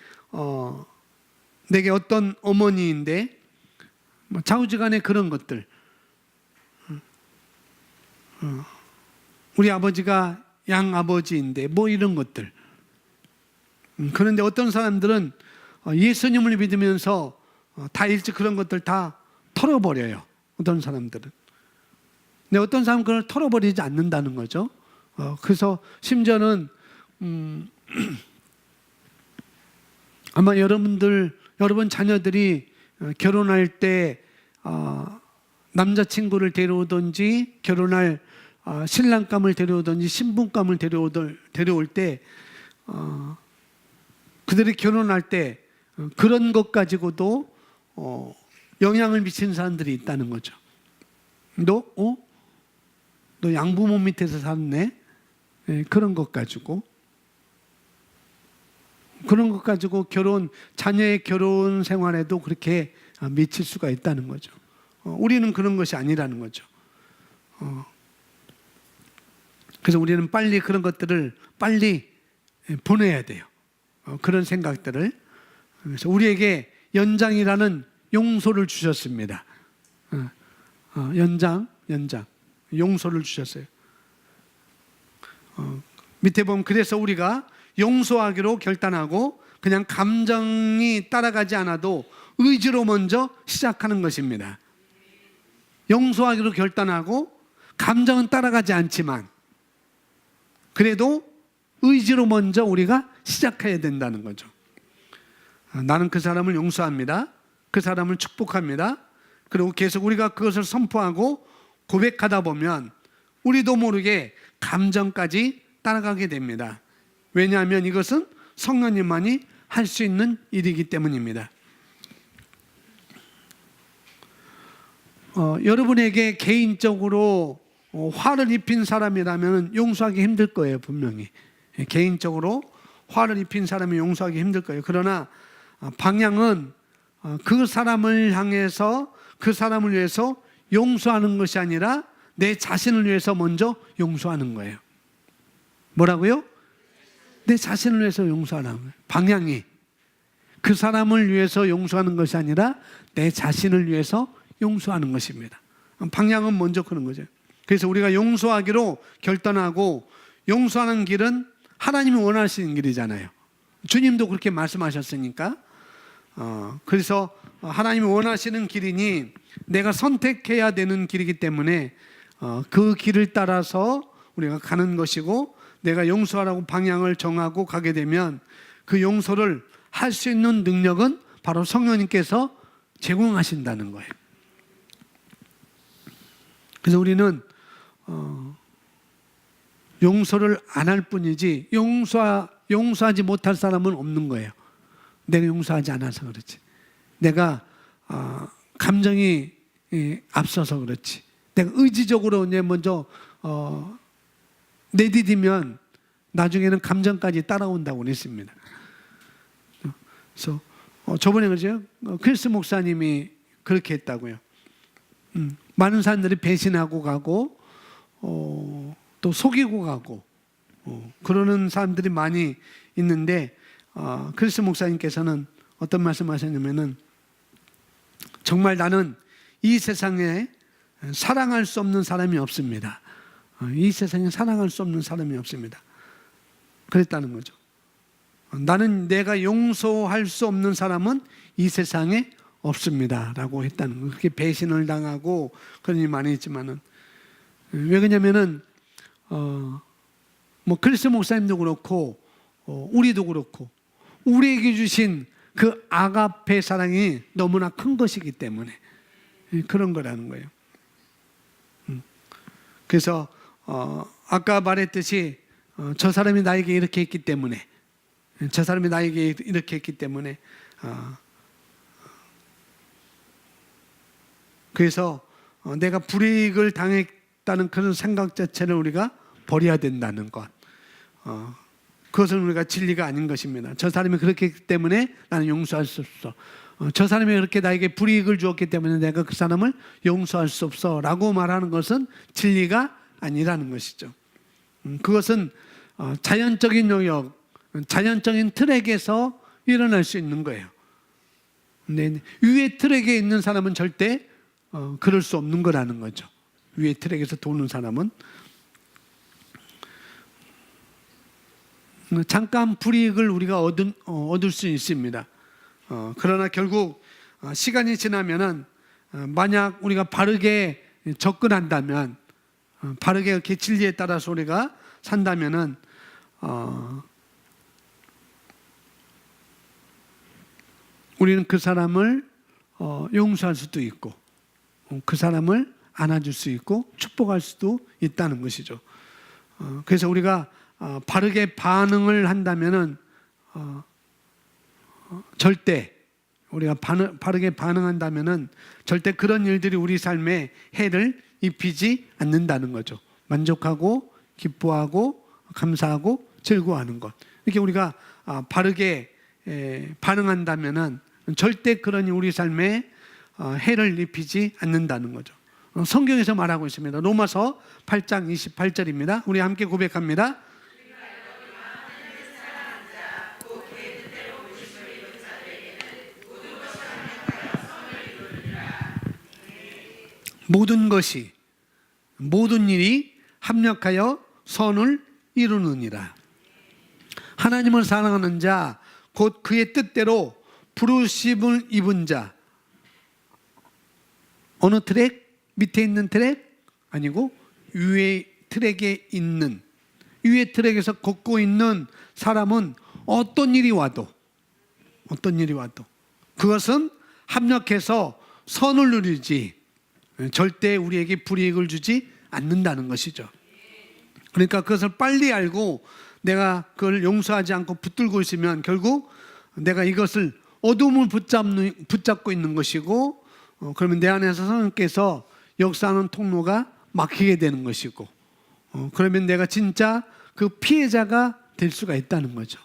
내게 어떤 어머니인데 좌우지간에 그런 것들, 우리 아버지가 양아버지인데 뭐 이런 것들. 그런데 어떤 사람들은 예수님을 믿으면서 다 일찍 그런 것들 다 털어버려요. 어떤 사람들은. 근데 어떤 사람은 그걸 털어버리지 않는다는 거죠. 그래서 심지어는 아마 여러분 자녀들이 결혼할 때 남자친구를 데려오든지, 결혼할 신랑감을 데려오든지 신부감을 데려올 때 그들이 결혼할 때 그런 것 가지고도 영향을 미치는 사람들이 있다는 거죠. 너 양부모 밑에서 살았네? 그런 것 가지고 자녀의 결혼 생활에도 그렇게 미칠 수가 있다는 거죠. 우리는 그런 것이 아니라는 거죠. 그래서 우리는 빨리 그런 것들을 빨리 보내야 돼요. 그런 생각들을. 그래서 우리에게 연장이라는 용서를 주셨습니다. 연장 용서를 주셨어요. 밑에 보면 그래서 우리가 용서하기로 결단하고 그냥 감정이 따라가지 않아도 의지로 먼저 시작하는 것입니다. 용서하기로 결단하고 감정은 따라가지 않지만 그래도 의지로 먼저 우리가 시작해야 된다는 거죠. 나는 그 사람을 용서합니다. 그 사람을 축복합니다. 그리고 계속 우리가 그것을 선포하고 고백하다 보면 우리도 모르게 감정까지 따라가게 됩니다. 왜냐하면 이것은 성령님만이 할 수 있는 일이기 때문입니다. 여러분에게 개인적으로 화를 입힌 사람이라면 용서하기 힘들 거예요. 분명히 개인적으로 화를 입힌 사람이 용서하기 힘들 거예요. 그러나 방향은 그 사람을 향해서, 그 사람을 위해서 용서하는 것이 아니라 내 자신을 위해서 먼저 용서하는 거예요. 뭐라고요? 내 자신을 위해서 용서하는 거예요. 방향이 그 사람을 위해서 용서하는 것이 아니라 내 자신을 위해서 용서하는 것입니다. 방향은 먼저 그런 거죠. 그래서 우리가 용서하기로 결단하고, 용서하는 길은 하나님이 원하시는 길이잖아요. 주님도 그렇게 말씀하셨으니까. 그래서 하나님이 원하시는 길이니 내가 선택해야 되는 길이기 때문에 그 길을 따라서 우리가 가는 것이고, 내가 용서하라고 방향을 정하고 가게 되면 그 용서를 할 수 있는 능력은 바로 성령님께서 제공하신다는 거예요. 그래서 우리는 용서를 안 할 뿐이지 용서하지 못할 사람은 없는 거예요. 내가 용서하지 않아서 그렇지. 내가 감정이 앞서서 그렇지. 내가 의지적으로 이제 먼저 내디디면 나중에는 감정까지 따라온다고 그랬습니다. 그래서 저번에 그죠? 크리스 목사님이 그렇게 했다고요. 많은 사람들이 배신하고 가고 또 속이고 가고 그러는 사람들이 많이 있는데 크리스 목사님께서는 어떤 말씀하셨냐면은 정말 나는 이 세상에 사랑할 수 없는 사람이 없습니다. 이 세상에 사랑할 수 없는 사람이 없습니다. 그랬다는 거죠. 나는 내가 용서할 수 없는 사람은 이 세상에 없습니다 라고 했다는 거예요. 그렇게 배신을 당하고 그런 일이 많이 있지만은 왜 그러냐면은 뭐 크리스 목사님도 그렇고 우리도 그렇고 우리에게 주신 그 아가페 사랑이 너무나 큰 것이기 때문에 그런 거라는 거예요. 그래서 아까 말했듯이 저 사람이 나에게 이렇게 했기 때문에 저 사람이 나에게 이렇게 했기 때문에 그래서 내가 불이익을 당했다는 그런 생각 자체를 우리가 버려야 된다는 것. 그것은 우리가 진리가 아닌 것입니다. 저 사람이 그렇게 했기 때문에 나는 용서할 수 없어. 저 사람이 그렇게 나에게 불이익을 주었기 때문에 내가 그 사람을 용서할 수 없어 라고 말하는 것은 진리가 아니라는 것이죠. 그것은 자연적인 영역, 자연적인 트랙에서 일어날 수 있는 거예요. 근데 위의 트랙에 있는 사람은 절대 그럴 수 없는 거라는 거죠. 위의 트랙에서 도는 사람은 잠깐 불이익을 우리가 얻을 수 있습니다. 그러나 결국 시간이 지나면은 만약 우리가 바르게 접근한다면 바르게 이렇게 진리에 따라서 우리가 산다면은 우리는 그 사람을 용서할 수도 있고 그 사람을 안아줄 수 있고 축복할 수도 있다는 것이죠. 그래서 우리가 바르게 반응을 한다면은 절대 우리가 바르게 반응한다면은 절대 그런 일들이 우리 삶에 해를 입히지 않는다는 거죠. 만족하고 기뻐하고 감사하고 즐거워하는 것. 이렇게 우리가 바르게 반응한다면은 절대 그런 우리 삶에 해를 입히지 않는다는 거죠. 성경에서 말하고 있습니다. 로마서 8장 28절입니다. 우리 함께 고백합니다. 모든 것이 모든 일이 합력하여 선을 이루느니라. 하나님을 사랑하는 자 곧 그의 뜻대로 부르심을 입은 자. 어느 트랙? 밑에 있는 트랙? 아니고 위의 트랙에 있는, 위의 트랙에서 걷고 있는 사람은 어떤 일이 와도 그것은 합력해서 선을 누리지 절대 우리에게 불이익을 주지 않는다는 것이죠. 그러니까 그것을 빨리 알고 내가 그걸 용서하지 않고 붙들고 있으면 결국 내가 이것을 어둠을 붙잡고 있는 것이고 그러면 내 안에서 성령께서 역사하는 통로가 막히게 되는 것이고 그러면 내가 진짜 그 피해자가 될 수가 있다는 거죠.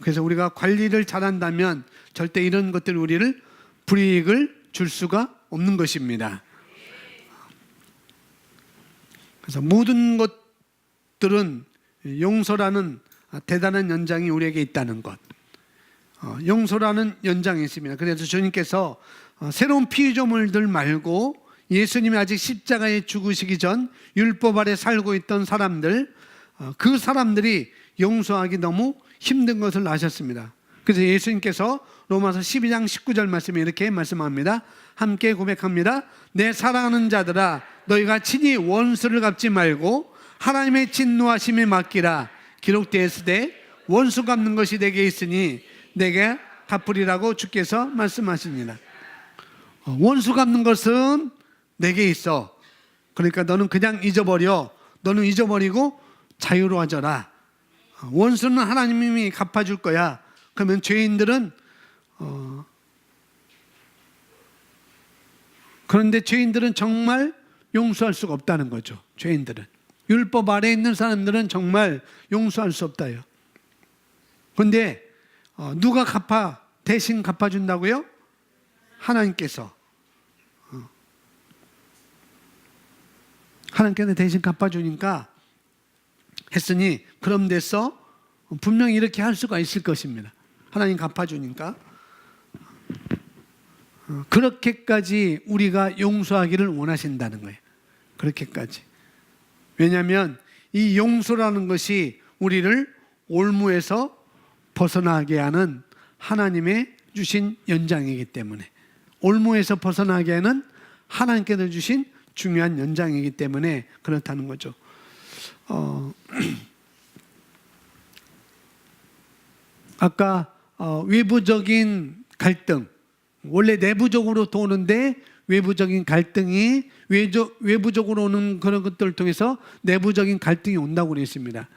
그래서 우리가 관리를 잘한다면 절대 이런 것들이 우리를 불이익을 줄 수가 없는 것입니다. 그래서 모든 것들은 용서라는 대단한 연장이 우리에게 있다는 것. 용서라는 연장이 있습니다. 그래서 주님께서 새로운 피조물들 말고 예수님이 아직 십자가에 죽으시기 전 율법 아래 살고 있던 사람들, 그 사람들이 용서하기 너무 힘든 것을 아셨습니다. 그래서 예수님께서 로마서 12장 19절 말씀에 이렇게 말씀합니다. 함께 고백합니다. 내 사랑하는 자들아 너희가 친히 원수를 갚지 말고 하나님의 진노하심에 맡기라. 기록되었으되 원수 갚는 것이 내게 있으니 내게 갚으리라고 주께서 말씀하십니다. 원수 갚는 것은 내게 있어. 그러니까 너는 그냥 잊어버려. 너는 잊어버리고 자유로워져라. 원수는 하나님이 갚아줄 거야. 그러면 죄인들은 그런데 죄인들은 정말 용서할 수가 없다는 거죠. 죄인들은 율법 아래에 있는 사람들은 정말 용서할 수 없다요. 그런데 누가 대신 갚아준다고요? 하나님께서 대신 갚아주니까 했으니 그럼 됐어? 분명히 이렇게 할 수가 있을 것입니다. 하나님 갚아주니까 그렇게까지 우리가 용서하기를 원하신다는 거예요. 그렇게까지. 왜냐하면 이 용서라는 것이 우리를 올무에서 벗어나게 하는 하나님의 주신 연장이기 때문에, 올무에서 벗어나게 하는 하나님께서 주신 중요한 연장이기 때문에 그렇다는 거죠. 아까 외부적인 갈등, 원래 내부적으로 도는데 외부적인 갈등이 외부적으로 오는 그런 것들을 통해서 내부적인 갈등이 온다고 그랬습니다.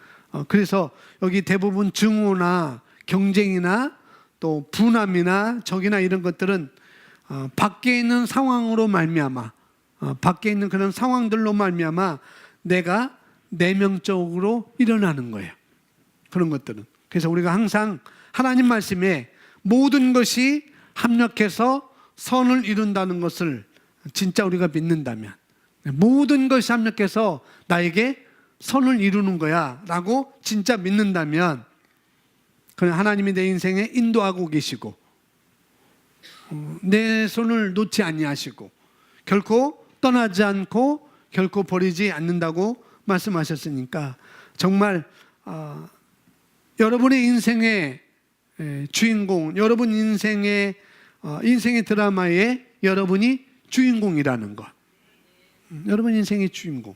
그래서 여기 대부분 증오나 경쟁이나 또 분함이나 적이나 이런 것들은 밖에 있는 상황으로 말미암아, 밖에 있는 그런 상황들로 말미암아 내가 내면적으로 일어나는 거예요. 그런 것들은. 그래서 우리가 항상 하나님 말씀에 모든 것이 합력해서 선을 이룬다는 것을 진짜 우리가 믿는다면, 모든 것이 합력해서 나에게 선을 이루는 거야 라고 진짜 믿는다면, 그는 하나님이 내 인생에 인도하고 계시고 내 손을 놓지 아니하시고 결코 떠나지 않고 결코 버리지 않는다고 말씀하셨으니까 정말 여러분의 인생의 주인공, 여러분 인생의 드라마에 여러분이 주인공이라는 것. 여러분 인생의 주인공,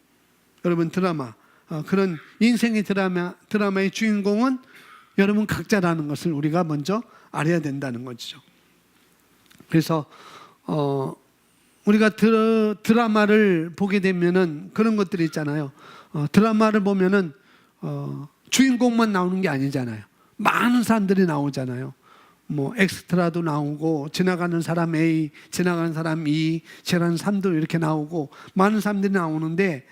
여러분 드라마, 그런 인생의 드라마의 주인공은 여러분 각자라는 것을 우리가 먼저 알아야 된다는 거죠. 그래서 우리가 드라마를 보게 되면은 그런 것들이 있잖아요. 드라마를 보면은 주인공만 나오는 게 아니잖아요. 많은 사람들이 나오잖아요. 뭐 엑스트라도 나오고 지나가는 사람 A, 지나가는 사람 E, 지나가는 사람도 이렇게 나오고 많은 사람들이 나오는데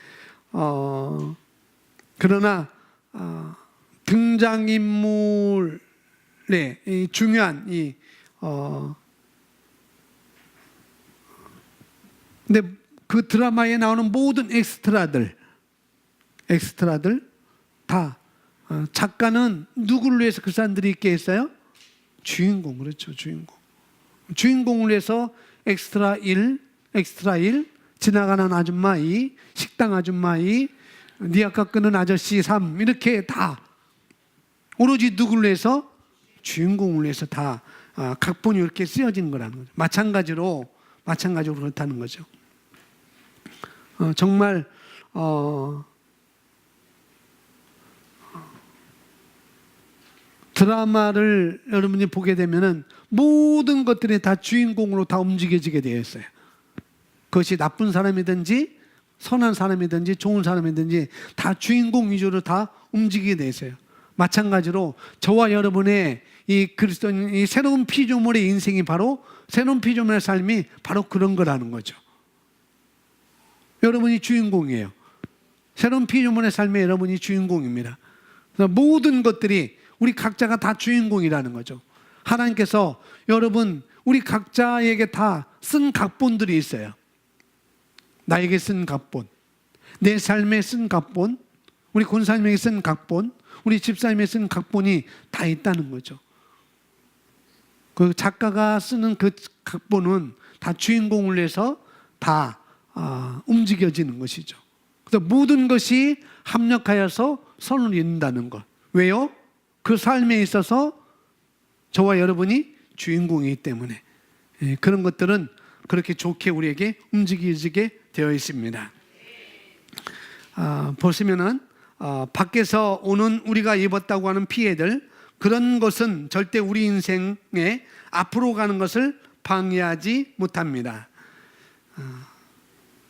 그러나 등장인물의 이 중요한 근데 그 드라마에 나오는 모든 엑스트라들 다 작가는 누구를 위해서 그 사람들이 있게 했어요? 주인공, 그렇죠. 주인공을 위해서 엑스트라 1, 지나가는 아줌마 2, 식당 아줌마 2, 니 아까 끄는 아저씨 3, 이렇게 다 오로지 누구를 위해서? 주인공을 위해서 다 각본이 이렇게 쓰여진 거라는 거죠. 마찬가지로 그렇다는 거죠. 정말 드라마를 여러분이 보게 되면은 모든 것들이 다 주인공으로 다 움직여지게 되어 있어요. 그것이 나쁜 사람이든지 선한 사람이든지 좋은 사람이든지 다 주인공 위주로 다 움직이게 되어 있어요. 마찬가지로 저와 여러분의 이 그리스도인, 이 새로운 피조물의 인생이 바로, 새로운 피조물의 삶이 바로 그런 거라는 거죠. 여러분이 주인공이에요. 새로운 피조물의 삶에 여러분이 주인공입니다. 그래서 모든 것들이 우리 각자가 다 주인공이라는 거죠. 하나님께서 여러분 우리 각자에게 다 쓴 각본들이 있어요. 나에게 쓴 각본, 내 삶에 쓴 각본, 우리 권사님에게 쓴 각본, 우리 집사님에게 쓴 각본이 다 있다는 거죠. 그 작가가 쓰는 그 각본은 다 주인공을 위해서 다 움직여지는 것이죠. 그래서 모든 것이 합력하여서 선을 이룬다는 것. 왜요? 그 삶에 있어서 저와 여러분이 주인공이기 때문에 그런 것들은 그렇게 좋게 우리에게 움직이게 되어 있습니다. 보시면은 밖에서 오는 우리가 입었다고 하는 피해들, 그런 것은 절대 우리 인생에 앞으로 가는 것을 방해하지 못합니다.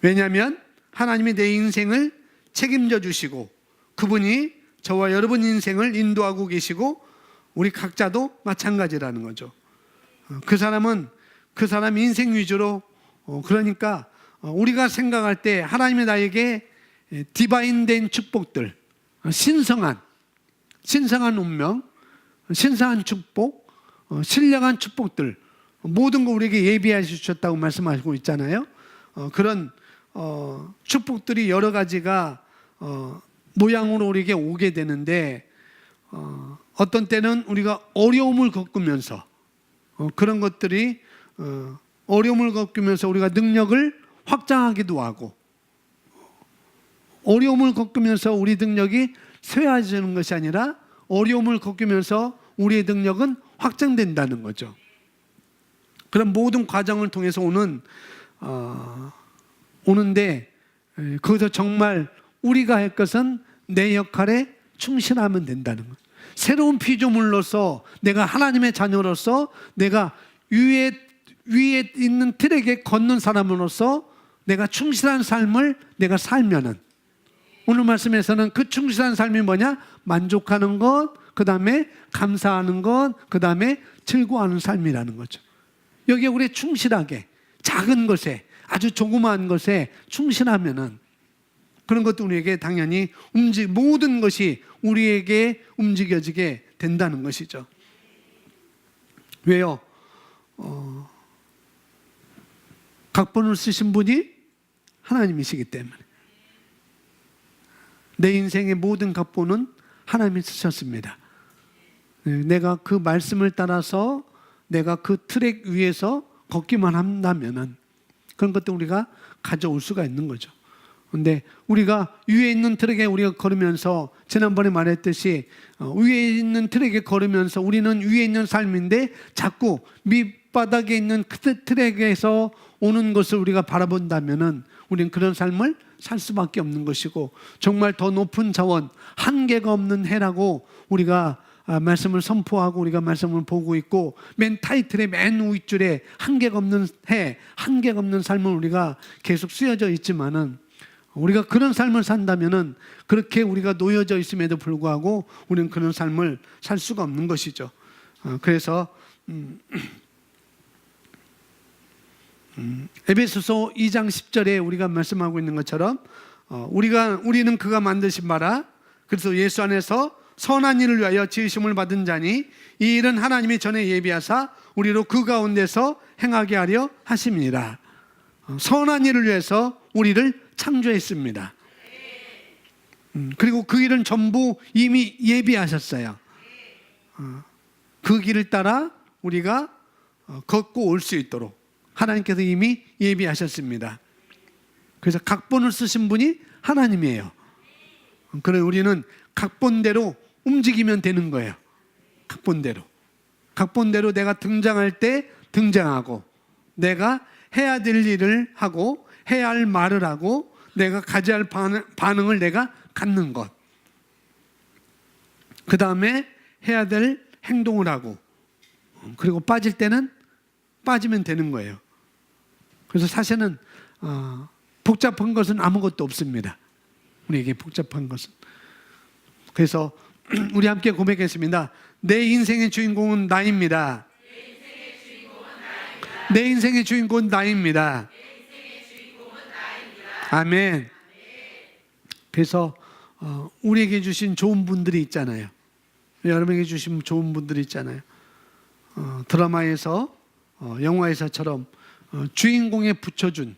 왜냐하면 하나님이 내 인생을 책임져 주시고 그분이 저와 여러분 인생을 인도하고 계시고 우리 각자도 마찬가지라는 거죠. 그 사람은 그 사람 인생 위주로 그러니까 우리가 생각할 때 하나님이 나에게 디바인된 축복들, 신성한 운명, 신성한 축복, 신령한 축복들 모든 거 우리에게 예비해 주셨다고 말씀하시고 있잖아요. 그런 축복들이 여러 가지가 모양으로 우리에게 오게 되는데 어떤 때는 우리가 어려움을 겪으면서 그런 것들이 어려움을 겪으면서 우리가 능력을 확장하기도 하고 어려움을 겪으면서 우리 능력이 쇠해지는 것이 아니라 어려움을 겪으면서 우리의 능력은 확장된다는 거죠. 그런 모든 과정을 통해서 오는데 거기서 정말 우리가 할 것은 내 역할에 충실하면 된다는 것. 새로운 피조물로서 내가 하나님의 자녀로서 내가 위에 있는 틀에게 걷는 사람으로서 내가 충실한 삶을 내가 살면은 오늘 말씀에서는 그 충실한 삶이 뭐냐? 만족하는 것, 그 다음에 감사하는 것, 그 다음에 즐거워하는 삶이라는 거죠. 여기에 우리 충실하게 작은 것에 아주 조그마한 것에 충실하면은 그런 것도 우리에게 당연히 모든 것이 우리에게 움직여지게 된다는 것이죠. 왜요? 각본을 쓰신 분이 하나님이시기 때문에 내 인생의 모든 각본은 하나님이 쓰셨습니다. 내가 그 말씀을 따라서 내가 그 트랙 위에서 걷기만 한다면은 그런 것도 우리가 가져올 수가 있는 거죠. 근데 우리가 위에 있는 트랙에 우리가 걸으면서 지난번에 말했듯이 위에 있는 트랙에 걸으면서 우리는 위에 있는 삶인데 자꾸 밑바닥에 있는 그 트랙에서 오는 것을 우리가 바라본다면은 우리는 그런 삶을 살 수밖에 없는 것이고 정말 더 높은 자원, 한계가 없는 해라고 우리가 말씀을 선포하고 우리가 말씀을 보고 있고 맨 타이틀의 맨 윗줄에 한계가 없는 해, 한계가 없는 삶을 우리가 계속 쓰여져 있지만은 우리가 그런 삶을 산다면은 그렇게 우리가 놓여져 있음에도 불구하고 우리는 그런 삶을 살 수가 없는 것이죠. 그래서 에베소서 2장 10절에 우리가 말씀하고 있는 것처럼 우리는 그가 만드신 바라 그래서 예수 안에서 선한 일을 위하여 지으심을 받은 자니 이 일은 하나님이 전에 예비하사 우리로 그 가운데서 행하게 하려 하심이니라. 선한 일을 위해서 우리를 창조했습니다. 그리고 그 일은 전부 이미 예비하셨어요. 그 길을 따라 우리가 걷고 올 수 있도록 하나님께서 이미 예비하셨습니다. 그래서 각본을 쓰신 분이 하나님이에요. 그래 우리는 각본대로 움직이면 되는 거예요. 각본대로 내가 등장할 때 등장하고 내가 해야 될 일을 하고 해야 할 말을 하고 내가 가져야 할 반응을 내가 갖는 것. 그 다음에 해야 될 행동을 하고 그리고 빠질 때는 빠지면 되는 거예요. 그래서 사실은 복잡한 것은 아무것도 없습니다. 우리에게 복잡한 것은. 그래서 우리 함께 고백했습니다. 내 인생의 주인공은 나입니다. 내 인생의 주인공은 나입니다. 아멘. 그래서 우리에게 주신 좋은 분들이 있잖아요. 여러분에게 주신 좋은 분들이 있잖아요. 드라마에서 영화에서처럼 주인공에 붙여준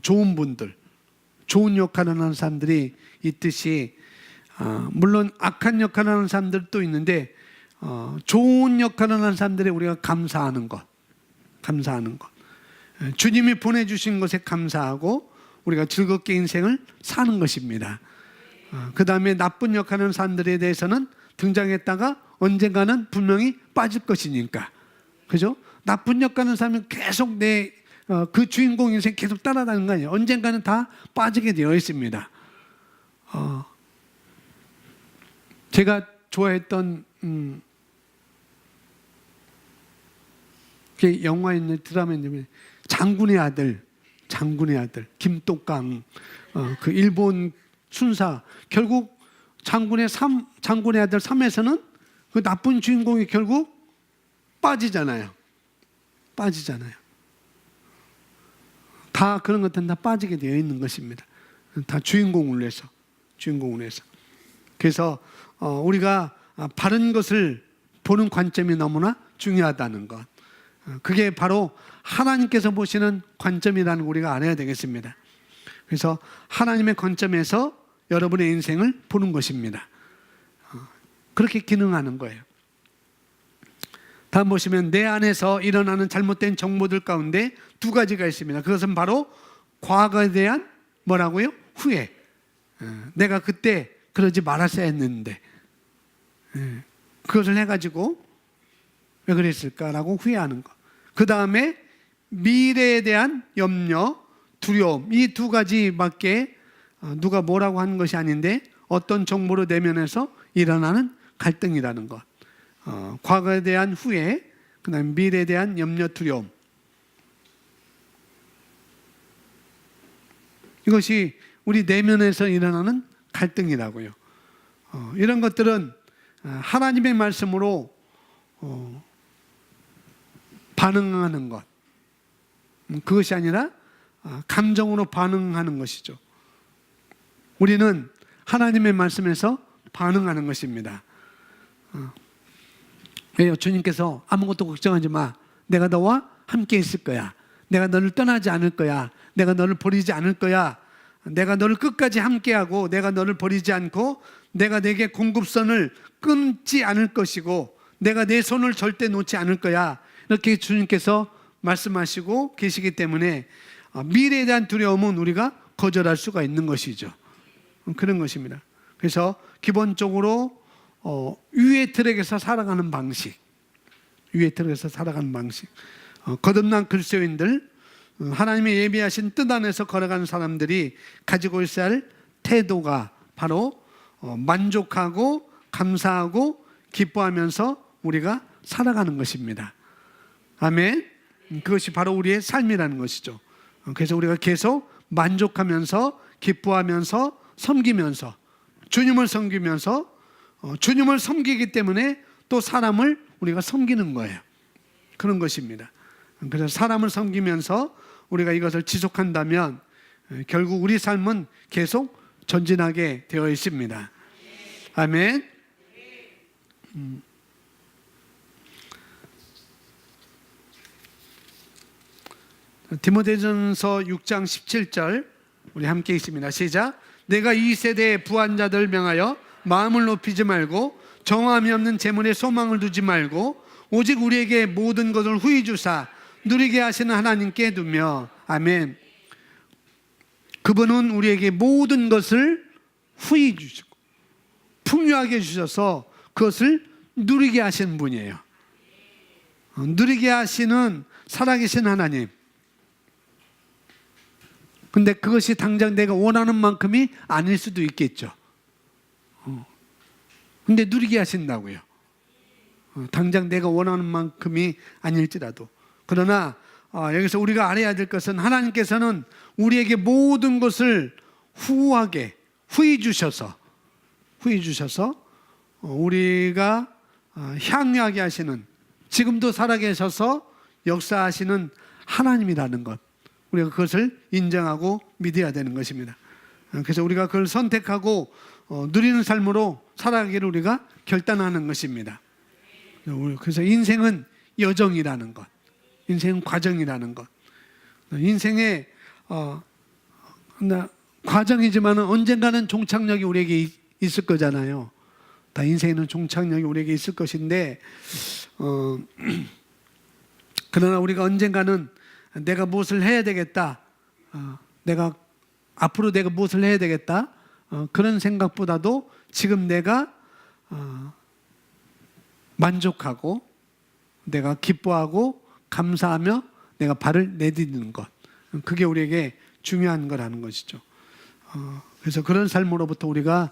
좋은 분들, 좋은 역할을 하는 사람들이 있듯이 물론 악한 역할을 하는 사람들도 있는데 좋은 역할을 하는 사람들이 우리가 감사하는 것. 주님이 보내주신 것에 감사하고 우리가 즐겁게 인생을 사는 것입니다. 그 다음에 나쁜 역할을 하는 사람들에 대해서는 등장했다가 언젠가는 분명히 빠질 것이니까. 그죠? 나쁜 역할을 하는 사람은 계속 그 주인공 인생 계속 따라다니는 거 아니에요. 언젠가는 다 빠지게 되어 있습니다. 제가 좋아했던 영화 있는 드라마 있는 장군의 아들 김똑강 그 일본 순사 결국 장군의 아들 3에서는 그 나쁜 주인공이 결국 빠지잖아요. 다 그런 것들은 다 빠지게 되어 있는 것입니다. 다 주인공을 위해서. 그래서 우리가 바른 것을 보는 관점이 너무나 중요하다는 것. 그게 바로 하나님께서 보시는 관점이라는 걸 우리가 알아야 되겠습니다. 그래서 하나님의 관점에서 여러분의 인생을 보는 것입니다. 그렇게 기능하는 거예요. 다음 보시면 내 안에서 일어나는 잘못된 정보들 가운데 두 가지가 있습니다. 그것은 바로 과거에 대한 뭐라고요? 후회. 내가 그때 그러지 말았어야 했는데 그것을 해가지고 왜 그랬을까라고 후회하는 것. 그 다음에 미래에 대한 염려, 두려움. 이 두 가지밖에 누가 뭐라고 하는 것이 아닌데 어떤 정보로 내면에서 일어나는 갈등이라는 것. 과거에 대한 후회, 그 다음에 미래에 대한 염려, 두려움. 이것이 우리 내면에서 일어나는 갈등이라고요. 이런 것들은 하나님의 말씀으로 반응하는 것. 그것이 아니라 감정으로 반응하는 것이죠. 우리는 하나님의 말씀에서 반응하는 것입니다. 왜요? 주님께서 아무것도 걱정하지 마. 내가 너와 함께 있을 거야. 내가 너를 떠나지 않을 거야. 내가 너를 버리지 않을 거야. 내가 너를 끝까지 함께하고 내가 너를 버리지 않고 내가 내게 공급선을 끊지 않을 것이고 내가 내 손을 절대 놓지 않을 거야. 이렇게 주님께서 말씀하시고 계시기 때문에 미래에 대한 두려움은 우리가 거절할 수가 있는 것이죠. 그런 것입니다. 그래서 기본적으로 위의 트랙에서 살아가는 방식, 거듭난 그리스도인들, 하나님의 예비하신 뜻 안에서 걸어가는 사람들이 가지고 있어야 할 태도가 바로 만족하고 감사하고 기뻐하면서 우리가 살아가는 것입니다. 아멘. 그것이 바로 우리의 삶이라는 것이죠. 그래서 우리가 계속 만족하면서 기뻐하면서 섬기면서 주님을 섬기면서 주님을 섬기기 때문에 또 사람을 우리가 섬기는 거예요. 그런 것입니다. 그래서 사람을 섬기면서 우리가 이것을 지속한다면 결국 우리 삶은 계속 전진하게 되어 있습니다. 아멘. 디모데전서 6장 17절 우리 함께 읽습니다. 시작. 내가 이 세대의 부한 자들 명하여 마음을 높이지 말고 정함이 없는 재물에 소망을 두지 말고 오직 우리에게 모든 것을 후히 주사 누리게 하시는 하나님께 두며. 아멘. 그분은 우리에게 모든 것을 후히 주시고 풍요하게 주셔서 그것을 누리게 하시는 분이에요. 누리게 하시는 살아계신 하나님. 근데 그것이 당장 내가 원하는 만큼이 아닐 수도 있겠죠. 근데 누리게 하신다고요. 당장 내가 원하는 만큼이 아닐지라도. 그러나 여기서 우리가 알아야 될 것은 하나님께서는 우리에게 모든 것을 후히 주셔서 우리가 향유하게 하시는, 지금도 살아계셔서 역사하시는 하나님이라는 것, 우리가 그것을 인정하고 믿어야 되는 것입니다. 그래서 우리가 그걸 선택하고 누리는 삶으로 살아가기를 우리가 결단하는 것입니다. 그래서 인생은 여정이라는 것, 인생은 과정이라는 것. 인생의 과정이지만 언젠가는 종착역이 우리에게 있을 거잖아요. 다 인생에는 종착역이 우리에게 있을 것인데 그러나 우리가 언젠가는 내가 무엇을 해야 되겠다, 앞으로 내가 무엇을 해야 되겠다, 그런 생각보다도 지금 내가 만족하고 내가 기뻐하고 감사하며 내가 발을 내딛는 것, 그게 우리에게 중요한 거라는 것이죠. 그래서 그런 삶으로부터 우리가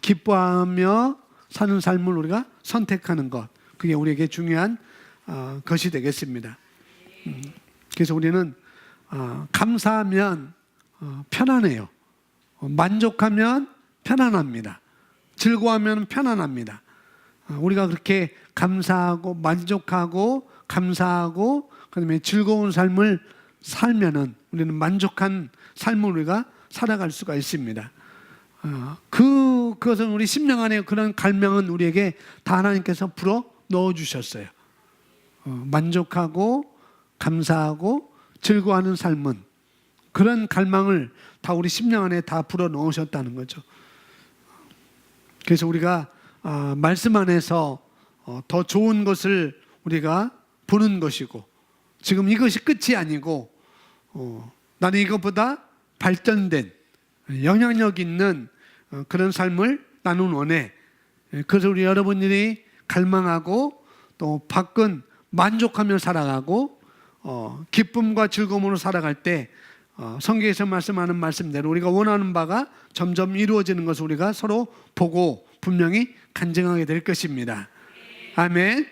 기뻐하며 사는 삶을 우리가 선택하는 것, 그게 우리에게 중요한 것이 되겠습니다. 그래서 우리는 감사하면 편안해요. 만족하면 편안합니다. 즐거워하면 편안합니다. 우리가 그렇게 감사하고 만족하고 감사하고 그다음에 즐거운 삶을 살면은 우리는 만족한 삶을 우리가 살아갈 수가 있습니다. 그것은 우리 심령 안에 그런 갈망은 우리에게 다 하나님께서 불어 넣어 주셨어요. 만족하고 감사하고 즐거워하는 삶은 그런 갈망을 다 우리 심령 안에 다 불어 넣으셨다는 거죠. 그래서 우리가 말씀 안에서 더 좋은 것을 우리가 보는 것이고, 지금 이것이 끝이 아니고 나는 이것보다 발전된 영향력 있는 그런 삶을 나는 원해. 그래서 우리 여러분들이 갈망하고 또 밖은 만족하며 살아가고 기쁨과 즐거움으로 살아갈 때 성경에서 말씀하는 말씀대로 우리가 원하는 바가 점점 이루어지는 것을 우리가 서로 보고 분명히 간증하게 될 것입니다. 아멘.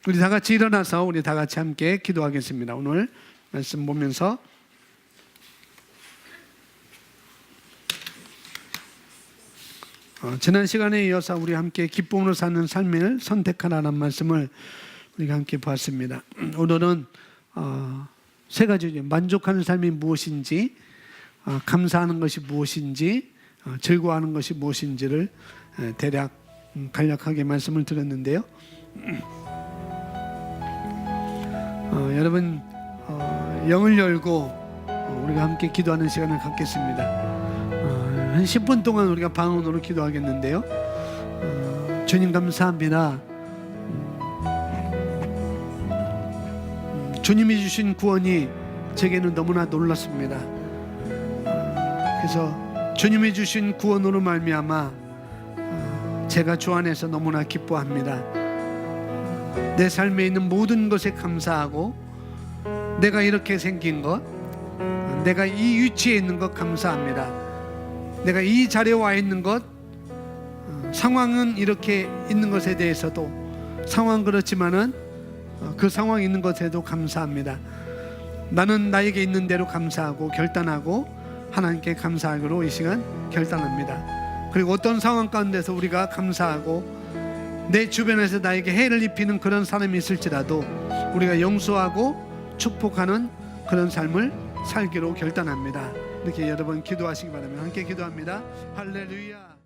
우리 다 같이 일어나서 우리 다 같이 함께 기도하겠습니다. 오늘 말씀 보면서 지난 시간에 이어서 우리 함께 기쁨으로 사는 삶을 선택하라는 말씀을 우리가 함께 보았습니다. 오늘은 세 가지죠. 만족하는 삶이 무엇인지, 감사하는 것이 무엇인지, 즐거워하는 것이 무엇인지를 대략 간략하게 말씀을 드렸는데요. 여러분 영을 열고 우리가 함께 기도하는 시간을 갖겠습니다. 한 10분 동안 우리가 방언으로 기도하겠는데요. 주님 감사합니다. 주님이 주신 구원이 제게는 너무나 놀랐습니다. 그래서 주님이 주신 구원으로 말미암아 제가 주 안에서 너무나 기뻐합니다. 내 삶에 있는 모든 것에 감사하고 내가 이렇게 생긴 것, 내가 이 위치에 있는 것 감사합니다. 내가 이 자리에 와 있는 것, 상황은 이렇게 있는 것에 대해서도 상황 그렇지만은 그 상황 있는 것에도 감사합니다. 나는 나에게 있는 대로 감사하고 결단하고 하나님께 감사하기로 이 시간 결단합니다. 그리고 어떤 상황 가운데서 우리가 감사하고 내 주변에서 나에게 해를 입히는 그런 사람이 있을지라도 우리가 용서하고 축복하는 그런 삶을 살기로 결단합니다. 이렇게 여러분 기도하시기 바랍니다. 함께 기도합니다. 할렐루야.